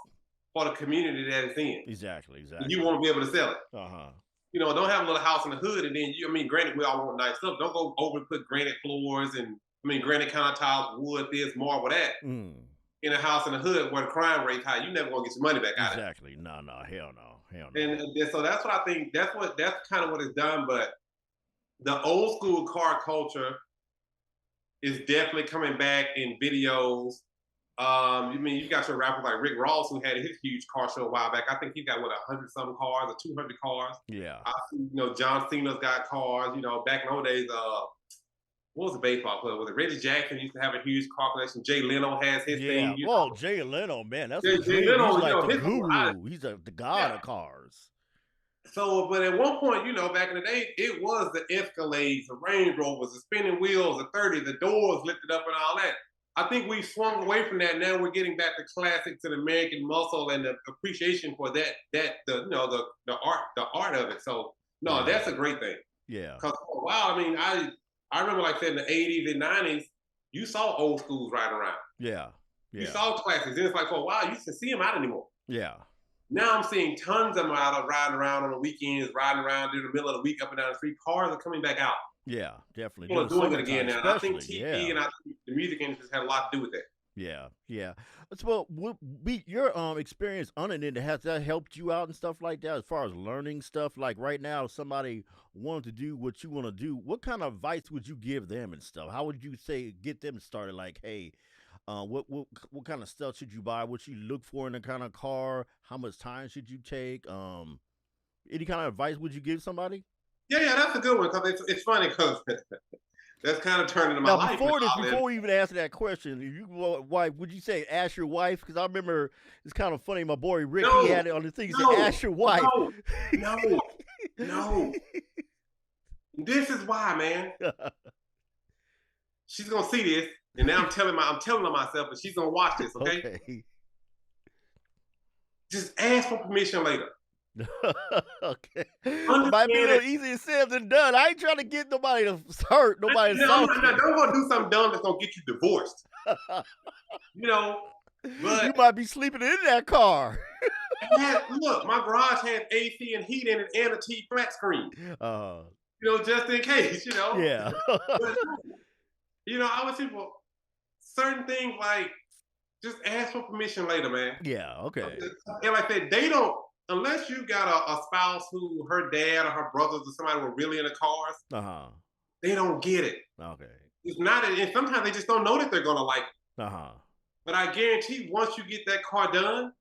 for the community that it's in. Exactly. You want to be able to sell it. Don't have a little house in the hood and then granted, we all want nice stuff. Don't go over and put granite floors and granite countertops, wood this, marble that. in a house in the hood where the crime rate's high, you never gonna get your money back out of Exactly. No, no, hell no, hell it. no. And so that's what I think. That's kind of what it's done. But the old school car culture is definitely coming back in videos. You mean you got your rappers like Rick Ross who had his huge car show a while back. I think he got what 100 something cars or 200 cars. Yeah. I see, John Cena's got cars. Back in those days, what was the baseball player? Was it Reggie Jackson used to have a huge car collection? Jay Leno has his Yeah. thing. Well, Jay Leno, man, that's a Jay dream. He's Leno, like the his guru. He's the god yeah. of cars. So, but at one point, back in the day, it was the Escalades, the Range Rovers, the spinning wheels, the 30, the doors lifted up and all that. I think we swung away from that. Now we're getting back to classics and American muscle and the appreciation for the art of it. So no, that's a great thing. Yeah. Because for a while, I mean, I remember like I said in the 80s and 90s, you saw old schools riding around. Yeah. Yeah. You saw classics. And it's like for a while, you didn't see them out anymore. Yeah. Now I'm seeing tons of them out riding around on the weekends, riding around during the middle of the week up and down the street. Cars are coming back out. Yeah, definitely. People are doing it again now. I think TV and I think the music industry has had a lot to do with that. Yeah, yeah. So, your experience on it, has that helped you out and stuff like that as far as learning stuff? Like right now, if somebody wanted to do what you want to do, what kind of advice would you give them and stuff? How would you say get them started? Like, hey, what kind of stuff should you buy? What you look for in a kind of car? How much time should you take? Any kind of advice would you give somebody? Yeah, that's a good one because it's funny because that's kind of turned into my life. Before we even answer that question, wife, would you say ask your wife? Because I remember it's kind of funny. My boy Rick, he had it on the thing. He said, ask your wife. No. This is why, man. She's gonna see this, and now I'm telling her myself, but she's gonna watch this. Okay. Just ask for permission later. Okay. Might be a little easier said than done. I ain't trying to get nobody to hurt, nobody to don't go do something dumb that's gonna get you divorced. But you might be sleeping in that car. Look, my garage had AC and heat in it and a T flat screen. Just in case, Yeah. But, I would say, well, certain things like just ask for permission later, man. Yeah, okay. And like that, they don't. Unless you got a spouse who her dad or her brothers or somebody were really into cars, they don't get it. Okay. It's not, and sometimes they just don't know that they're gonna like it. But I guarantee once you get that car done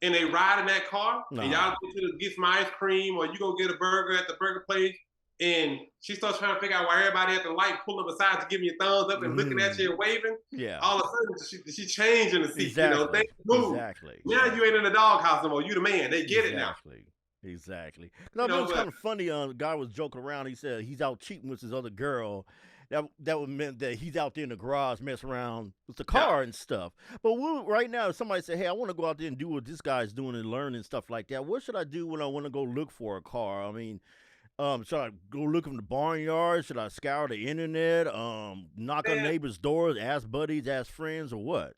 and they ride in that car and y'all go get some ice cream or you go get a burger at the burger place and she starts trying to figure out why everybody at the light pulling beside you, giving you a thumbs up and looking at you and waving. Yeah. All of a sudden she changed in the seat. Exactly. They move. Exactly. Now you ain't in the doghouse no more. You the man. They get it now. Exactly. No, it was kind of funny. The guy was joking around. He said he's out cheating with his other girl. That would mean that he's out there in the garage messing around with the car and stuff. But right now, if somebody say, hey, I want to go out there and do what this guy's doing and learn and stuff like that, what should I do when I want to go look for a car? I mean, should I go look in the barnyard? Should I scour the internet? Knock on neighbors' doors, ask buddies, ask friends, or what?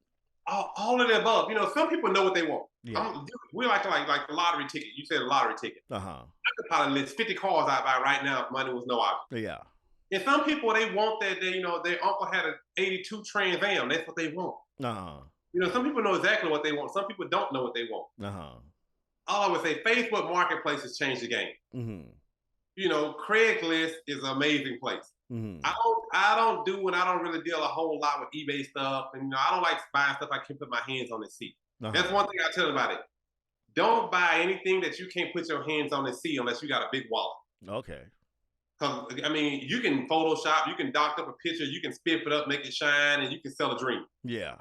All of the above. Some people know what they want. Yeah. We like the lottery ticket. You said a lottery ticket. I could probably list 50 cars I buy right now if money was no object. Yeah. And some people, they want that. Their uncle had an '82 Trans Am. That's what they want. Some people know exactly what they want. Some people don't know what they want. All I would say, Facebook Marketplace has changed the game. Craigslist is an amazing place. I don't do and I don't really deal a whole lot with eBay stuff. And I don't like buying stuff I can't put my hands on and see. That's one thing I tell about it. Don't buy anything that you can't put your hands on and see unless you got a big wallet. Okay. Because, you can Photoshop, you can dock up a picture, you can spiff it up, make it shine, and you can sell a dream. Yeah.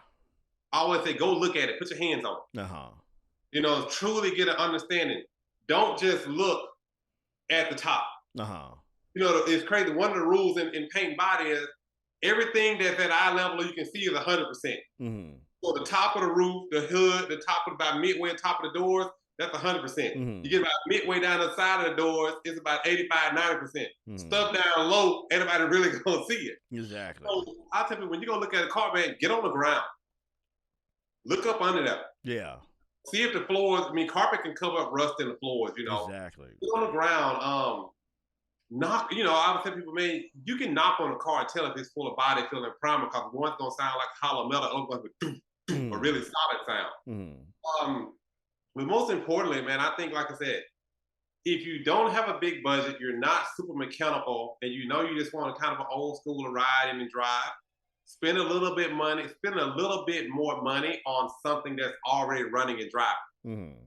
I always say, go look at it, put your hands on it. Truly get an understanding. Don't just look at the top. It's crazy. One of the rules in paint body is everything that's at eye level you can see is 100%. So the top of the roof, the hood, the top of about midway, top of the doors, that's 100%. You get about midway down the side of the doors, it's about 85, 90%. Stuff down low, anybody really gonna see it. Exactly. So I tell you, when you're gonna look at a car, man, get on the ground. Look up under that. Yeah. See if the floors, carpet can cover up rust in the floors, Exactly. Get on the ground. Knock, I would tell people, man, you can knock on a car and tell if it's full of body filling primer because one's gonna sound like hollow metal, other one's a Mm-hmm. really solid sound. Mm-hmm. But most importantly, man, I think, like I said, if you don't have a big budget, you're not super mechanical, and you know you just want a kind of an old school to ride in and drive, spend a little bit money, spend a little bit more money on something that's already running and driving. Mm-hmm.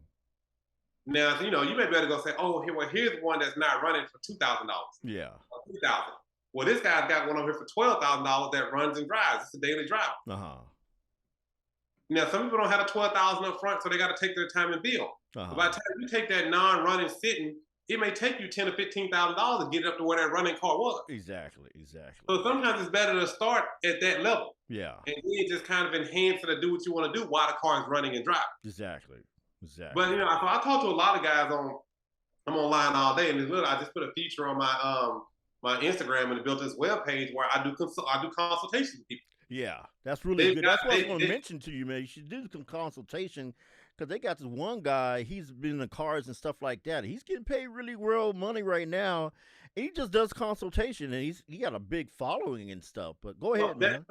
Now, you know, you may be able to go say, oh, here's one that's not running for $2,000 Yeah. or $3,000. Well, this guy's got one over here for $12,000 that runs and drives. It's a daily driver. Uh-huh. Now, some people don't have a $12,000 up front, so they got to take their time and build. But by the time you take that non-running sitting, it may take you $10,000 to $15,000 to get it up to where that running car was. Exactly. Exactly. So sometimes it's better to start at that level. Yeah. And then just kind of enhance it or do what you want to do while the car is running and driving. Exactly. Exactly. But you know, I talk to a lot of guys I'm online all day, and I just put a feature on my Instagram and built this web page where I do consultations with people. Yeah, that's really good. That's what I was going to mention to you, man. You should do some consultation because they got this one guy. He's been in the cars and stuff like that. He's getting paid really well money right now. And he just does consultation, and he got a big following and stuff. But go ahead, man.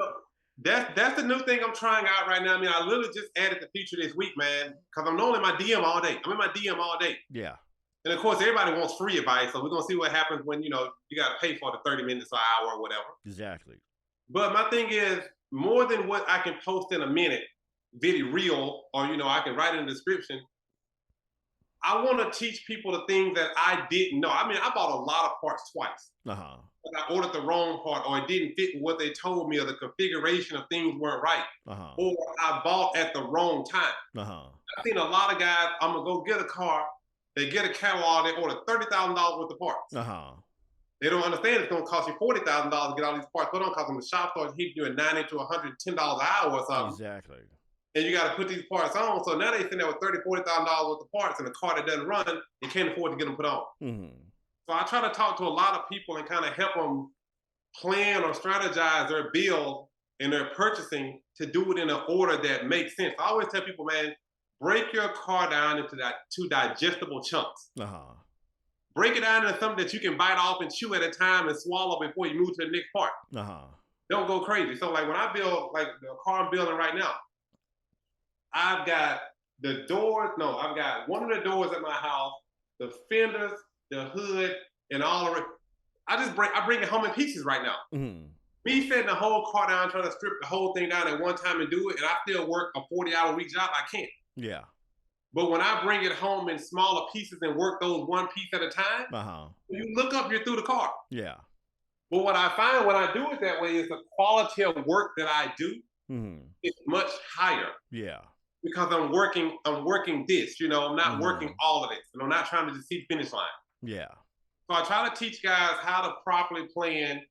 That's the new thing I'm trying out right now. I mean, I literally just added the feature this week, man, because I'm normally in my DM all day. I'm in my DM all day. Yeah. And of course, everybody wants free advice, so we're gonna see what happens when you got to pay for the 30 minutes or hour or whatever. Exactly. But my thing is, more than what I can post in a minute, video reel, or I can write in the description. I want to teach people the things that I didn't know. I mean, I bought a lot of parts twice. Uh-huh. I ordered the wrong part, or it didn't fit what they told me, or the configuration of things weren't right, or I bought at the wrong time. I've seen a lot of guys. I'm gonna go get a car. They get a catalog. They order $30,000 worth of parts. They don't understand it's gonna cost you $40,000 to get all these parts. But don't cost them. The shop starts hitting you at $90 to $110 an hour or something. Exactly. And you got to put these parts on. So now they sitting there with $30,000, $40,000 worth of parts in a car that doesn't run. They can't afford to get them put on. So I try to talk to a lot of people and kind of help them plan or strategize their bill and their purchasing to do it in an order that makes sense. I always tell people, man, break your car down into two digestible chunks. Break it down into something that you can bite off and chew at a time and swallow before you move to the next part. Don't go crazy. So like when I build, like the car I'm building right now, I've got the doors. No, I've got one of the doors at my house, the fenders, the hood, and all of it. I bring it home in pieces right now. Me setting the whole car down, trying to strip the whole thing down at one time and do it, and I still work a 40-hour week job. I can't. Yeah. But when I bring it home in smaller pieces and work those one piece at a time, when you look up, you're through the car. Yeah. But what I find when I do it that way is the quality of work that I do is much higher. Yeah. Because I'm working this, I'm not working all of this. And I'm not trying to just see the finish line. Yeah. So I try to teach guys how to properly plan,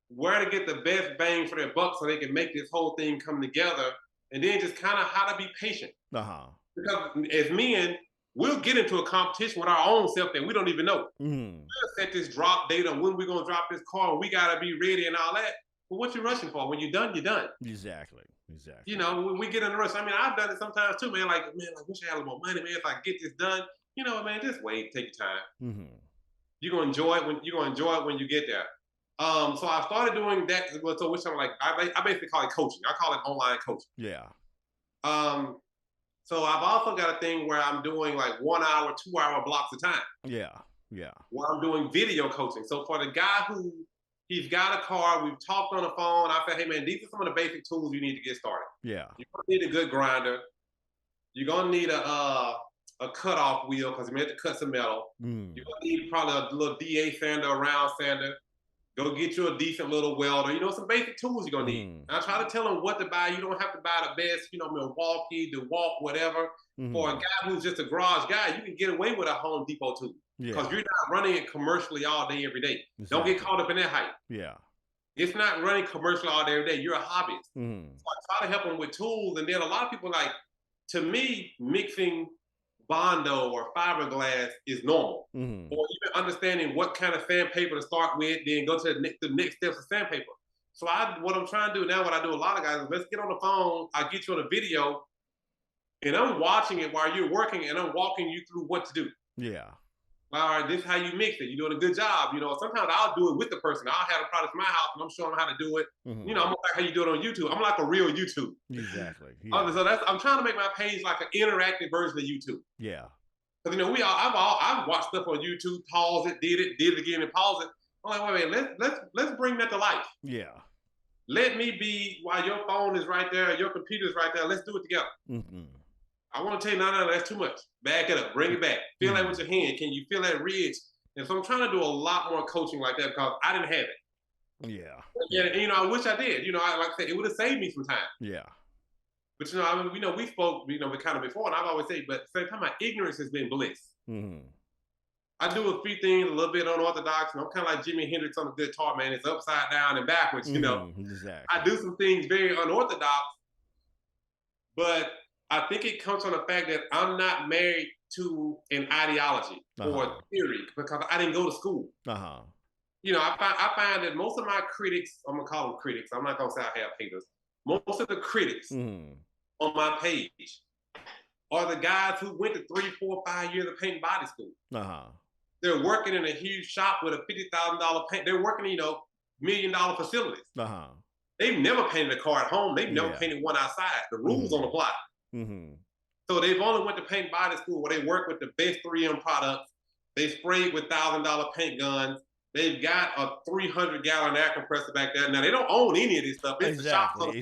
where to get the best bang for their buck so they can make this whole thing come together. And then just kind of how to be patient. Because as men, we'll get into a competition with our own self that we don't even know. We'll set this drop date on when we're going to drop this car and we got to be ready and all that. But what you rushing for? When you're done, you're done. Exactly. We get in a rush. I mean, I've done it sometimes too, man. Like, man, I wish I had a little more money, man. If I get this done, man, just wait, take your time. You're gonna enjoy it when you get there. So I started doing that. So which I'm like, I basically call it coaching. I call it online coaching. Yeah. So I've also got a thing where I'm doing like 1 hour, 2 hour blocks of time. Yeah. Where I'm doing video coaching. So for the guy who he's got a car, we've talked on the phone. I said, hey man, these are some of the basic tools you need to get started. Yeah. You're gonna need a good grinder. You're gonna need a cutoff wheel because you may have to cut some metal. You're gonna need probably a little DA sander, a round sander. Go get you a decent little welder. Some basic tools you're gonna need. And I try to tell them what to buy. You don't have to buy the best, Milwaukee, DeWalt, whatever. For a guy who's just a garage guy, you can get away with a Home Depot tool. Because you're not running it commercially all day, every day. Exactly. Don't get caught up in that hype. Yeah. It's not running commercially all day, every day. You're a hobbyist. So I try to help them with tools. And then a lot of people to me, mixing Bondo or fiberglass is normal. Or even understanding what kind of sandpaper to start with, then go to the next steps of sandpaper. So what I'm trying to do now, what I do a lot of guys is let's get on the phone. I'll get you on a video and I'm watching it while you're working and I'm walking you through what to do. Yeah. All right, this is how you mix it. You're doing a good job. Sometimes I'll do it with the person. I'll have the product in my house and I'm showing them how to do it. Mm-hmm. I'm like how you do it on YouTube. I'm like a real YouTube. Exactly. Yeah. So I'm trying to make my page like an interactive version of YouTube. Yeah. Because I've watched stuff on YouTube, pause it, did it again, and pause it. I'm like, wait, let's bring that to life. Yeah. Let me be while your phone is right there, your computer's right there. Let's do it together. Mm-hmm. I want to tell you, no, that's too much. Back it up, bring it back. Feel that with your hand. Can you feel that ridge? And so I'm trying to do a lot more coaching like that because I didn't have it. Yeah. And I wish I did. Like I said, it would have saved me some time. Yeah. But we spoke, kind of before, and I've always said, but at the same time, my ignorance has been bliss. Mm-hmm. I do a few things a little bit unorthodox, and I'm kind of like Jimi Hendrix on the guitar, man. It's upside down and backwards, Exactly. I do some things very unorthodox, but I think it comes from the fact that I'm not married to an ideology or a theory because I didn't go to school. I find that most of my critics, I'm gonna call them critics. I'm not gonna say I have haters. Most of the critics on my page are the guys who went to 3, 4, 5 years of paint and body school. They're working in a huge shop with a $50,000 paint. They're working, $1 million facilities. They've never painted a car at home. They've never painted one outside. The rules don't apply. So they've only went to paint and body school where they work with the best 3M products. They sprayed with $1,000 paint guns. They've got a 300-gallon air compressor back there. Now, they don't own any of this stuff. It's exactly.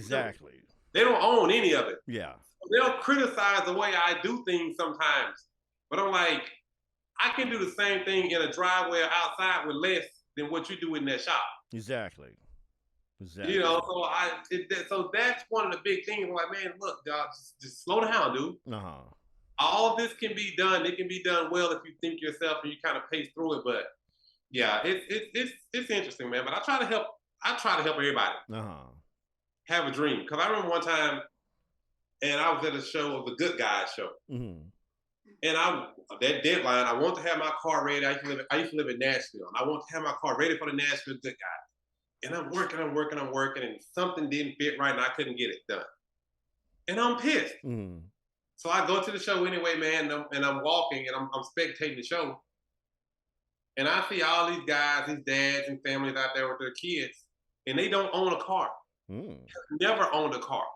They don't own any of it. Yeah. They'll criticize the way I do things sometimes. But I'm like, I can do the same thing in a driveway or outside with less than what you do in that shop. Exactly. So that's one of the big things. I'm like, man, look, dog, just slow down, dude. All of this can be done. It can be done well if you think yourself and you kind of pace through it. But yeah, it's interesting, man. But I try to help everybody have a dream. Because I remember one time, and I was at a show of the Good Guys show. And that deadline, I want to have my car ready. I used to live in Nashville, and I want to have my car ready for the Nashville Good Guys. And I'm working, and something didn't fit right, and I couldn't get it done. And I'm pissed. So I go to the show anyway, man, and I'm walking, and I'm spectating the show. And I see all these guys, these dads and families out there with their kids, and they don't own a car. Never owned a car.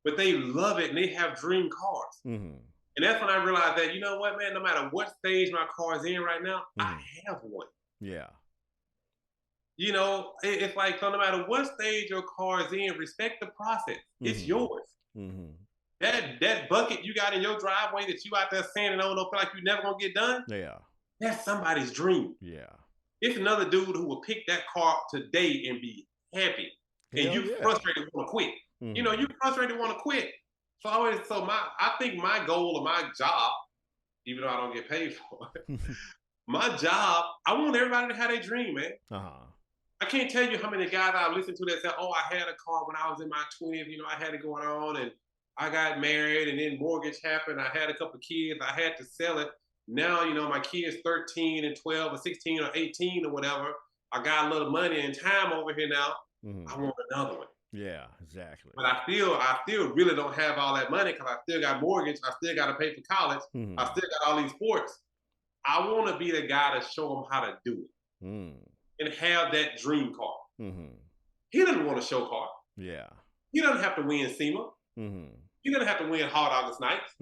But they love it, and they have dream cars. And that's when I realized that, you know what, man, no matter what stage my car is in right now, I have one. Yeah. It's like, so no matter what stage your car is in, respect the process. It's yours. That bucket you got in your driveway that you out there sanding on, don't feel like you're never gonna get done. Yeah. That's somebody's dream. Yeah. It's another dude who will pick that car up today and be happy. And you frustrated want to quit. You frustrated want to quit. So I think my goal or my job, even though I don't get paid for it, my job, I want everybody to have their dream, man. I can't tell you how many guys I've listened to that said, oh, I had a car when I was in my 20s, I had it going on, and I got married, and then mortgage happened, I had a couple of kids, I had to sell it. Now, my kids 13 and 12 or 16 or 18 or whatever, I got a little money and time over here now, I want another one. Yeah, exactly. But I still really don't have all that money because I still got mortgage, I still got to pay for college, I still got all these sports. I want to be the guy to show them how to do it. And have that dream car. He doesn't want a show car. Yeah. He doesn't have to win SEMA. He doesn't have to win Hard August Nights.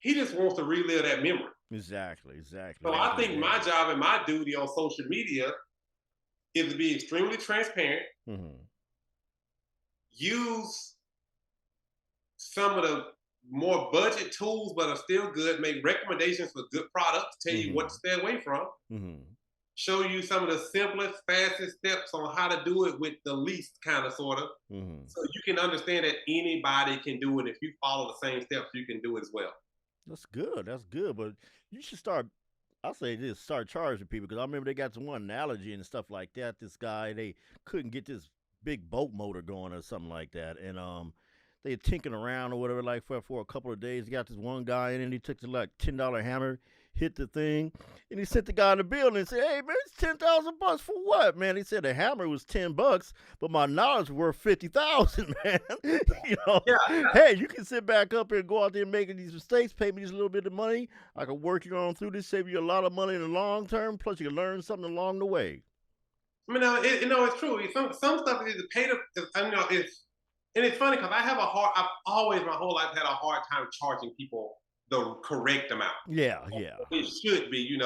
He just wants to relive that memory. Exactly. So I think my job and my duty on social media is to be extremely transparent, use some of the more budget tools but are still good, make recommendations for good products, tell you what to stay away from, show you some of the simplest, fastest steps on how to do it with the least kind of sort of, so you can understand that anybody can do it. If you follow the same steps, you can do it as well. That's good. But you should start charging people, because I remember they got some one analogy and stuff like that. This guy, they couldn't get this big boat motor going or something like that, and they tinkering around or whatever, like for a couple of days. He got this one guy in, and he took the like $10 hammer. hit the thing. And he sent the guy in the building and said, "Hey man, it's $10,000 for what, man?" He said the hammer was $10, but my knowledge worth 50,000, man. you know, Yeah, hey, you can sit back up here and go out there making these mistakes, pay me this little bit of money. I can work you on through this, save you a lot of money in the long term. Plus, you can learn something along the way. I mean, it's true. Some stuff is paid up. And it's funny because I've always my whole life had a hard time charging people the correct amount. Yeah, yeah. It should be,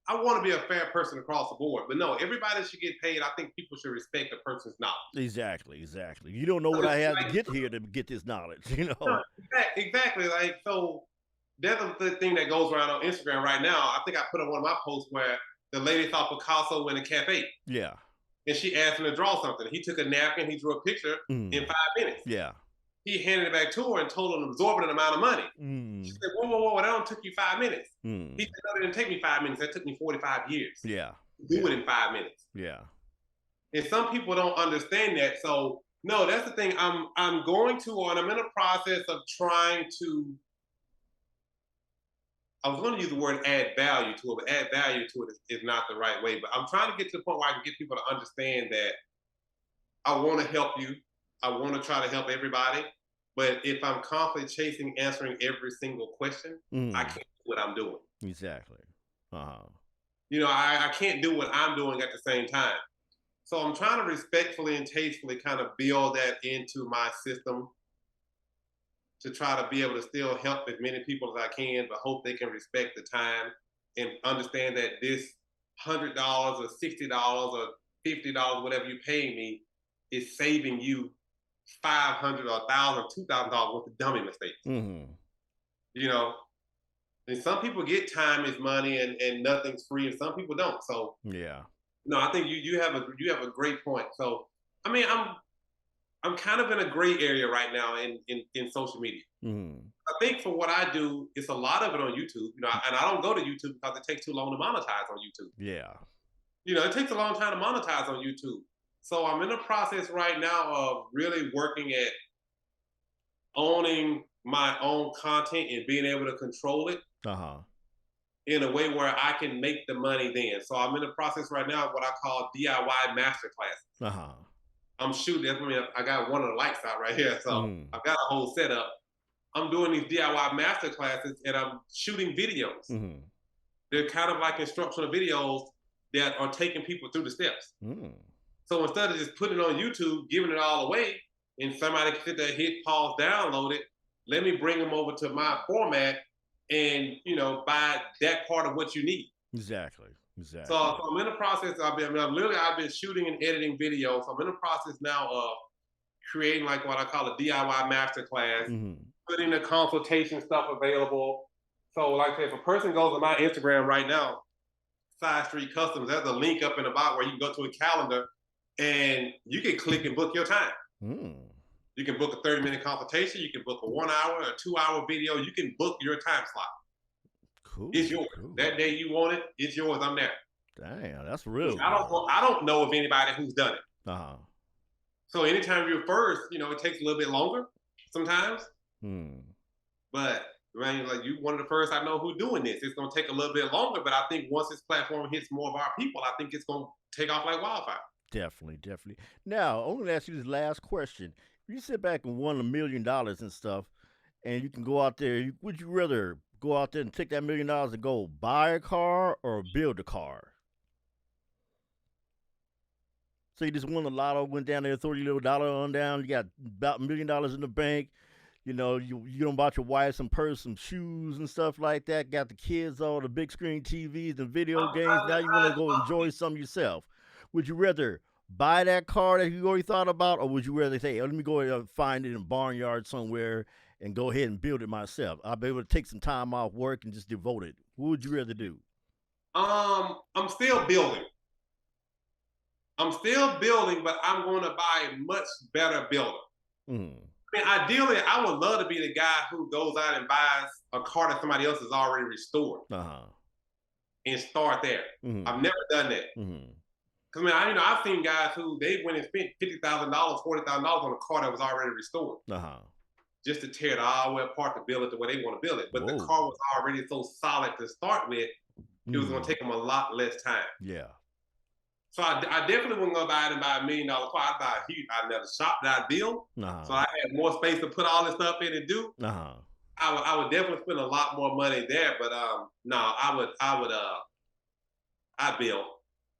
I want to be a fair person across the board, but no, everybody should get paid. I think people should respect a person's knowledge. Exactly, exactly. You don't know what I had to get here to get this knowledge, No, exactly. Like, so there's the thing that goes around on Instagram right now. I think I put on one of my posts where the lady saw Picasso in a cafe. Yeah. And she asked him to draw something. He took a napkin, he drew a picture in 5 minutes. Yeah. He handed it back to her and told her an exorbitant amount of money. She said, whoa, that don't took you 5 minutes. He said, no, it didn't take me 5 minutes. That took me 45 years. Yeah. Do it in 5 minutes. Yeah. And some people don't understand that. So no, that's the thing. I'm going to, and I'm in a process of trying to, I was going to use the word add value to it, but add value to it is not the right way. But I'm trying to get to the point where I can get people to understand that I want to help you. I want to try to help everybody. But if I'm constantly chasing, answering every single question, I can't do what I'm doing. Exactly. I can't do what I'm doing at the same time. So I'm trying to respectfully and tastefully kind of build that into my system to try to be able to still help as many people as I can, but hope they can respect the time and understand that this $100 or $60 or $50, whatever you pay me, is saving you $500 or $1,000, $2,000 worth of dummy mistakes. And some people get time is money and nothing's free, and some people don't. So yeah, I think you have a great point. So I mean, I'm kind of in a gray area right now in social media. I think for what I do, it's a lot of it on YouTube. And I don't go to YouTube because it takes too long to monetize on YouTube. Yeah. It takes a long time to monetize on YouTube. So I'm in a process right now of really working at owning my own content and being able to control it in a way where I can make the money then. So I'm in the process right now of what I call DIY masterclasses. I'm shooting. I got one of the lights out right here, so I've got a whole setup. I'm doing these DIY masterclasses and I'm shooting videos. They're kind of like instructional videos that are taking people through the steps. So instead of just putting it on YouTube, giving it all away, and somebody can sit there, hit pause, download it, let me bring them over to my format and buy that part of what you need. Exactly. So I'm in the process. I've been shooting and editing videos. So I'm in the process now of creating like what I call a DIY masterclass, putting the consultation stuff available. So like I said, if a person goes to my Instagram right now, Sidestreet Customs, there's a link up in the bottom where you can go to a calendar and you can click and book your time. You can book a 30-minute consultation. You can book a 1 hour, a 2 hour video. You can book your time slot. Cool. It's yours. Cool. That day you want it, it's yours. I'm there. Damn, that's real. I don't know of anybody who's done it. So anytime you're first, it takes a little bit longer sometimes. But man, like you one of the first I know who's doing this. It's gonna take a little bit longer, but I think once this platform hits more of our people, I think it's gonna take off like wildfire. Definitely. Now, I'm gonna ask you this last question. If you sit back and won $1 million and stuff, and you can go out there, would you rather go out there and take that $1 million and go buy a car or build a car? So you just won the lotto, went down there, throw your little dollar on down, you got about $1 million in the bank. You don't bought your wife some purse, some shoes and stuff like that. Got the kids on the big screen TVs and video games. Now you want to go enjoy some yourself. Would you rather buy that car that you already thought about, or would you rather say, let me go and find it in a barnyard somewhere and go ahead and build it myself? I'll be able to take some time off work and just devote it. What would you rather do? I'm still building. But I'm going to buy a much better builder. I mean, ideally, I would love to be the guy who goes out and buys a car that somebody else has already restored and start there. I've never done that. Because I've seen guys who they went and spent $50,000, $40,000 on a car that was already restored. just to tear it all the way apart to build it the way they want to build it. But the Whoa. car was already so solid to start with, it was going to Mm. take them a lot less time. Yeah. So I definitely wasn't going to buy it and buy $1 million car. I'd buy a huge, I'd never shop that I'd build. So I had more space to put all this stuff in and do. I would definitely spend a lot more money there. But no, I build.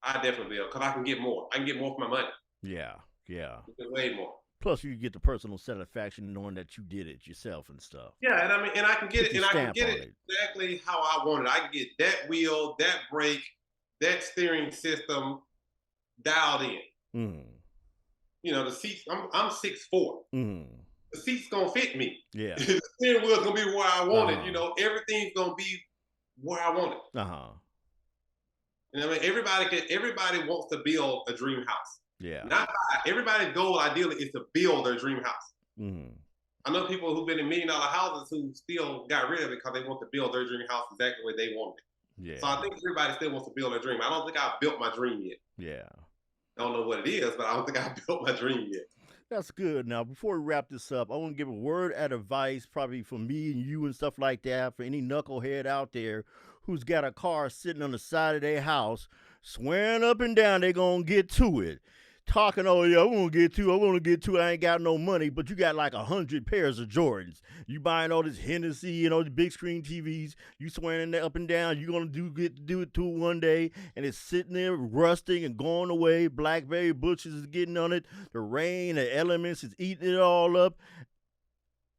I definitely build because I can get more. I can get more for my money. Yeah. Yeah. Way more. Plus, you get the personal satisfaction knowing that you did it yourself and stuff. Yeah, and I mean, and I can get it, and I can get it exactly how I want it. I can get that wheel, that brake, that steering system dialed in. Mm. You know, the seats. I'm 6'4". Mm. The seat's gonna fit me. Yeah. The steering wheel's gonna be where I want it. You know, everything's gonna be where I want it. And I mean, everybody wants to build a dream house. Yeah. Not everybody's goal ideally is to build their dream house. Mm. I know people who've been in $1 million houses who still got rid of it because they want to build their dream house exactly the way they want it. Yeah. So I think everybody still wants to build their dream. I don't think I've built my dream yet. Yeah. I don't know what it is, but I don't think I've built my dream yet. That's good. Now, before we wrap this up, I want to give a word of advice, probably for me and you and stuff like that, for any knucklehead out there who's got a car sitting on the side of their house, swearing up and down they're going to get to it. Talking, oh yeah, I want to get to, I ain't got no money, but you got like 100 pairs of Jordans. You buying all this Hennessy, you know, the big screen TVs, you swearing up and down, you're going to get to do it too one day, and it's sitting there rusting and going away, blackberry bushes is getting on it, the rain, the elements is eating it all up.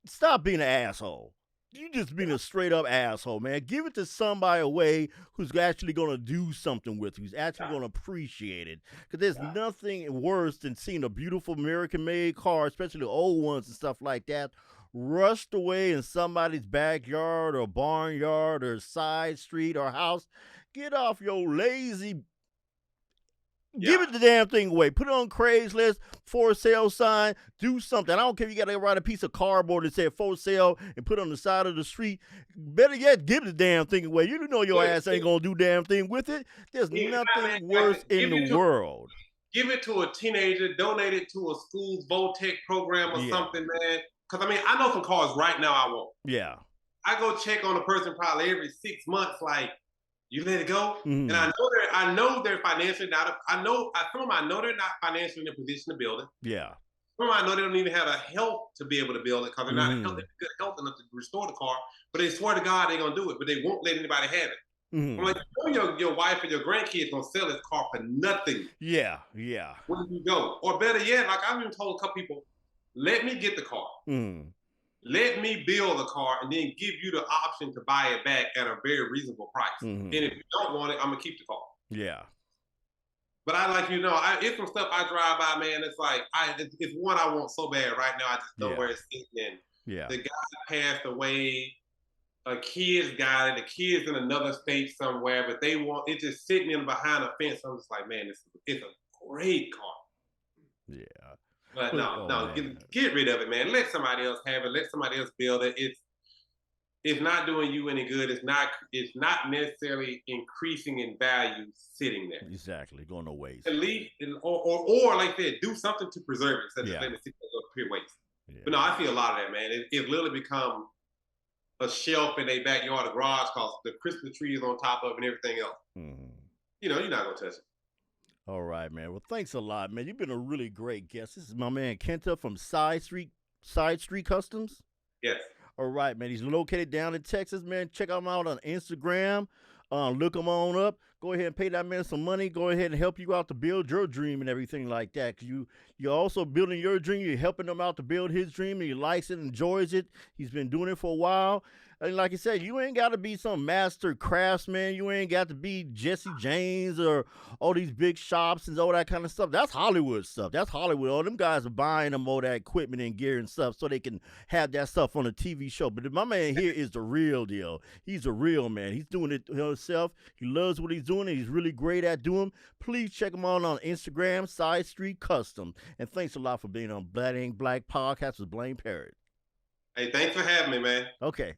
Stop being an asshole. You just being a straight up asshole, man. Give it to somebody away who's actually going to do something with it, who's actually going to appreciate it. Because there's nothing worse than seeing a beautiful American-made car, especially the old ones and stuff like that, rushed away in somebody's backyard or barnyard or side street or house. Get off your lazy... Give it the damn thing away. Put it on Craigslist, for sale sign, do something. I don't care if you got to write a piece of cardboard that said for sale and put it on the side of the street. Better yet, give the damn thing away. You know your ass ain't going to do damn thing with it. There's nothing worse in the world. Give it to a teenager, donate it to a school's Voltec program or something, man. Because, I mean, I know some cars right now I want. Yeah. I go check on a person probably every 6 months, like, you let it go, and I know they're financially not. Some of them I know they're not financially in a position to build it. Yeah. Some of them I know they don't even have the health to be able to build it because they're not in good health enough to restore the car. But they swear to God they're gonna do it, but they won't let anybody have it. I'm like, you know, your wife and your grandkids gonna sell this car for nothing. Yeah, yeah. Where do you go? Or better yet, like I've even told a couple people, let me get the car. Let me build the car and then give you the option to buy it back at a very reasonable price. And if you don't want it, I'm gonna keep the car. Yeah. But I like, you know, it's some stuff I drive by, man. It's like it's one I want so bad right now. I just know where it's sitting. And the guy passed away. A kid's got it. The kid's in another state somewhere, but they want it just sitting in behind a fence. I'm just like, man, it's a great car. Yeah. But no, get rid of it, man. Let somebody else have it. Let somebody else build it. It's not doing you any good. It's not necessarily increasing in value sitting there. Exactly, going to waste. At least, or like that, do something to preserve it instead of letting it sit there go pure waste. Yeah. But no, I see a lot of that, man. It literally become a shelf in their backyard, a garage, cause the Christmas tree is on top of it and everything else. You know, you're not gonna touch it. All right, man. Well, thanks a lot, man. You've been a really great guest. This is my man Kenta from Sidestreet Customs. Yes. All right, man. He's located down in Texas, man. Check him out on Instagram. Look him on up. Go ahead and pay that man some money. Go ahead and help you out to build your dream and everything like that. Cause you're also building your dream. You're helping him out to build his dream, and he likes it, enjoys it. He's been doing it for a while. And like I said, you ain't got to be some master craftsman. You ain't got to be Jesse James or all these big shops and all that kind of stuff. That's Hollywood stuff. That's Hollywood. All them guys are buying them all that equipment and gear and stuff so they can have that stuff on a TV show. But my man here is the real deal. He's a real man. He's doing it himself. He loves what he's doing, and he's really great at doing. Please check him out on Instagram, Sidestreet Customs. And thanks a lot for being on Black Ain't Black Podcast with Blaine Parrott. Hey, thanks for having me, man. Okay.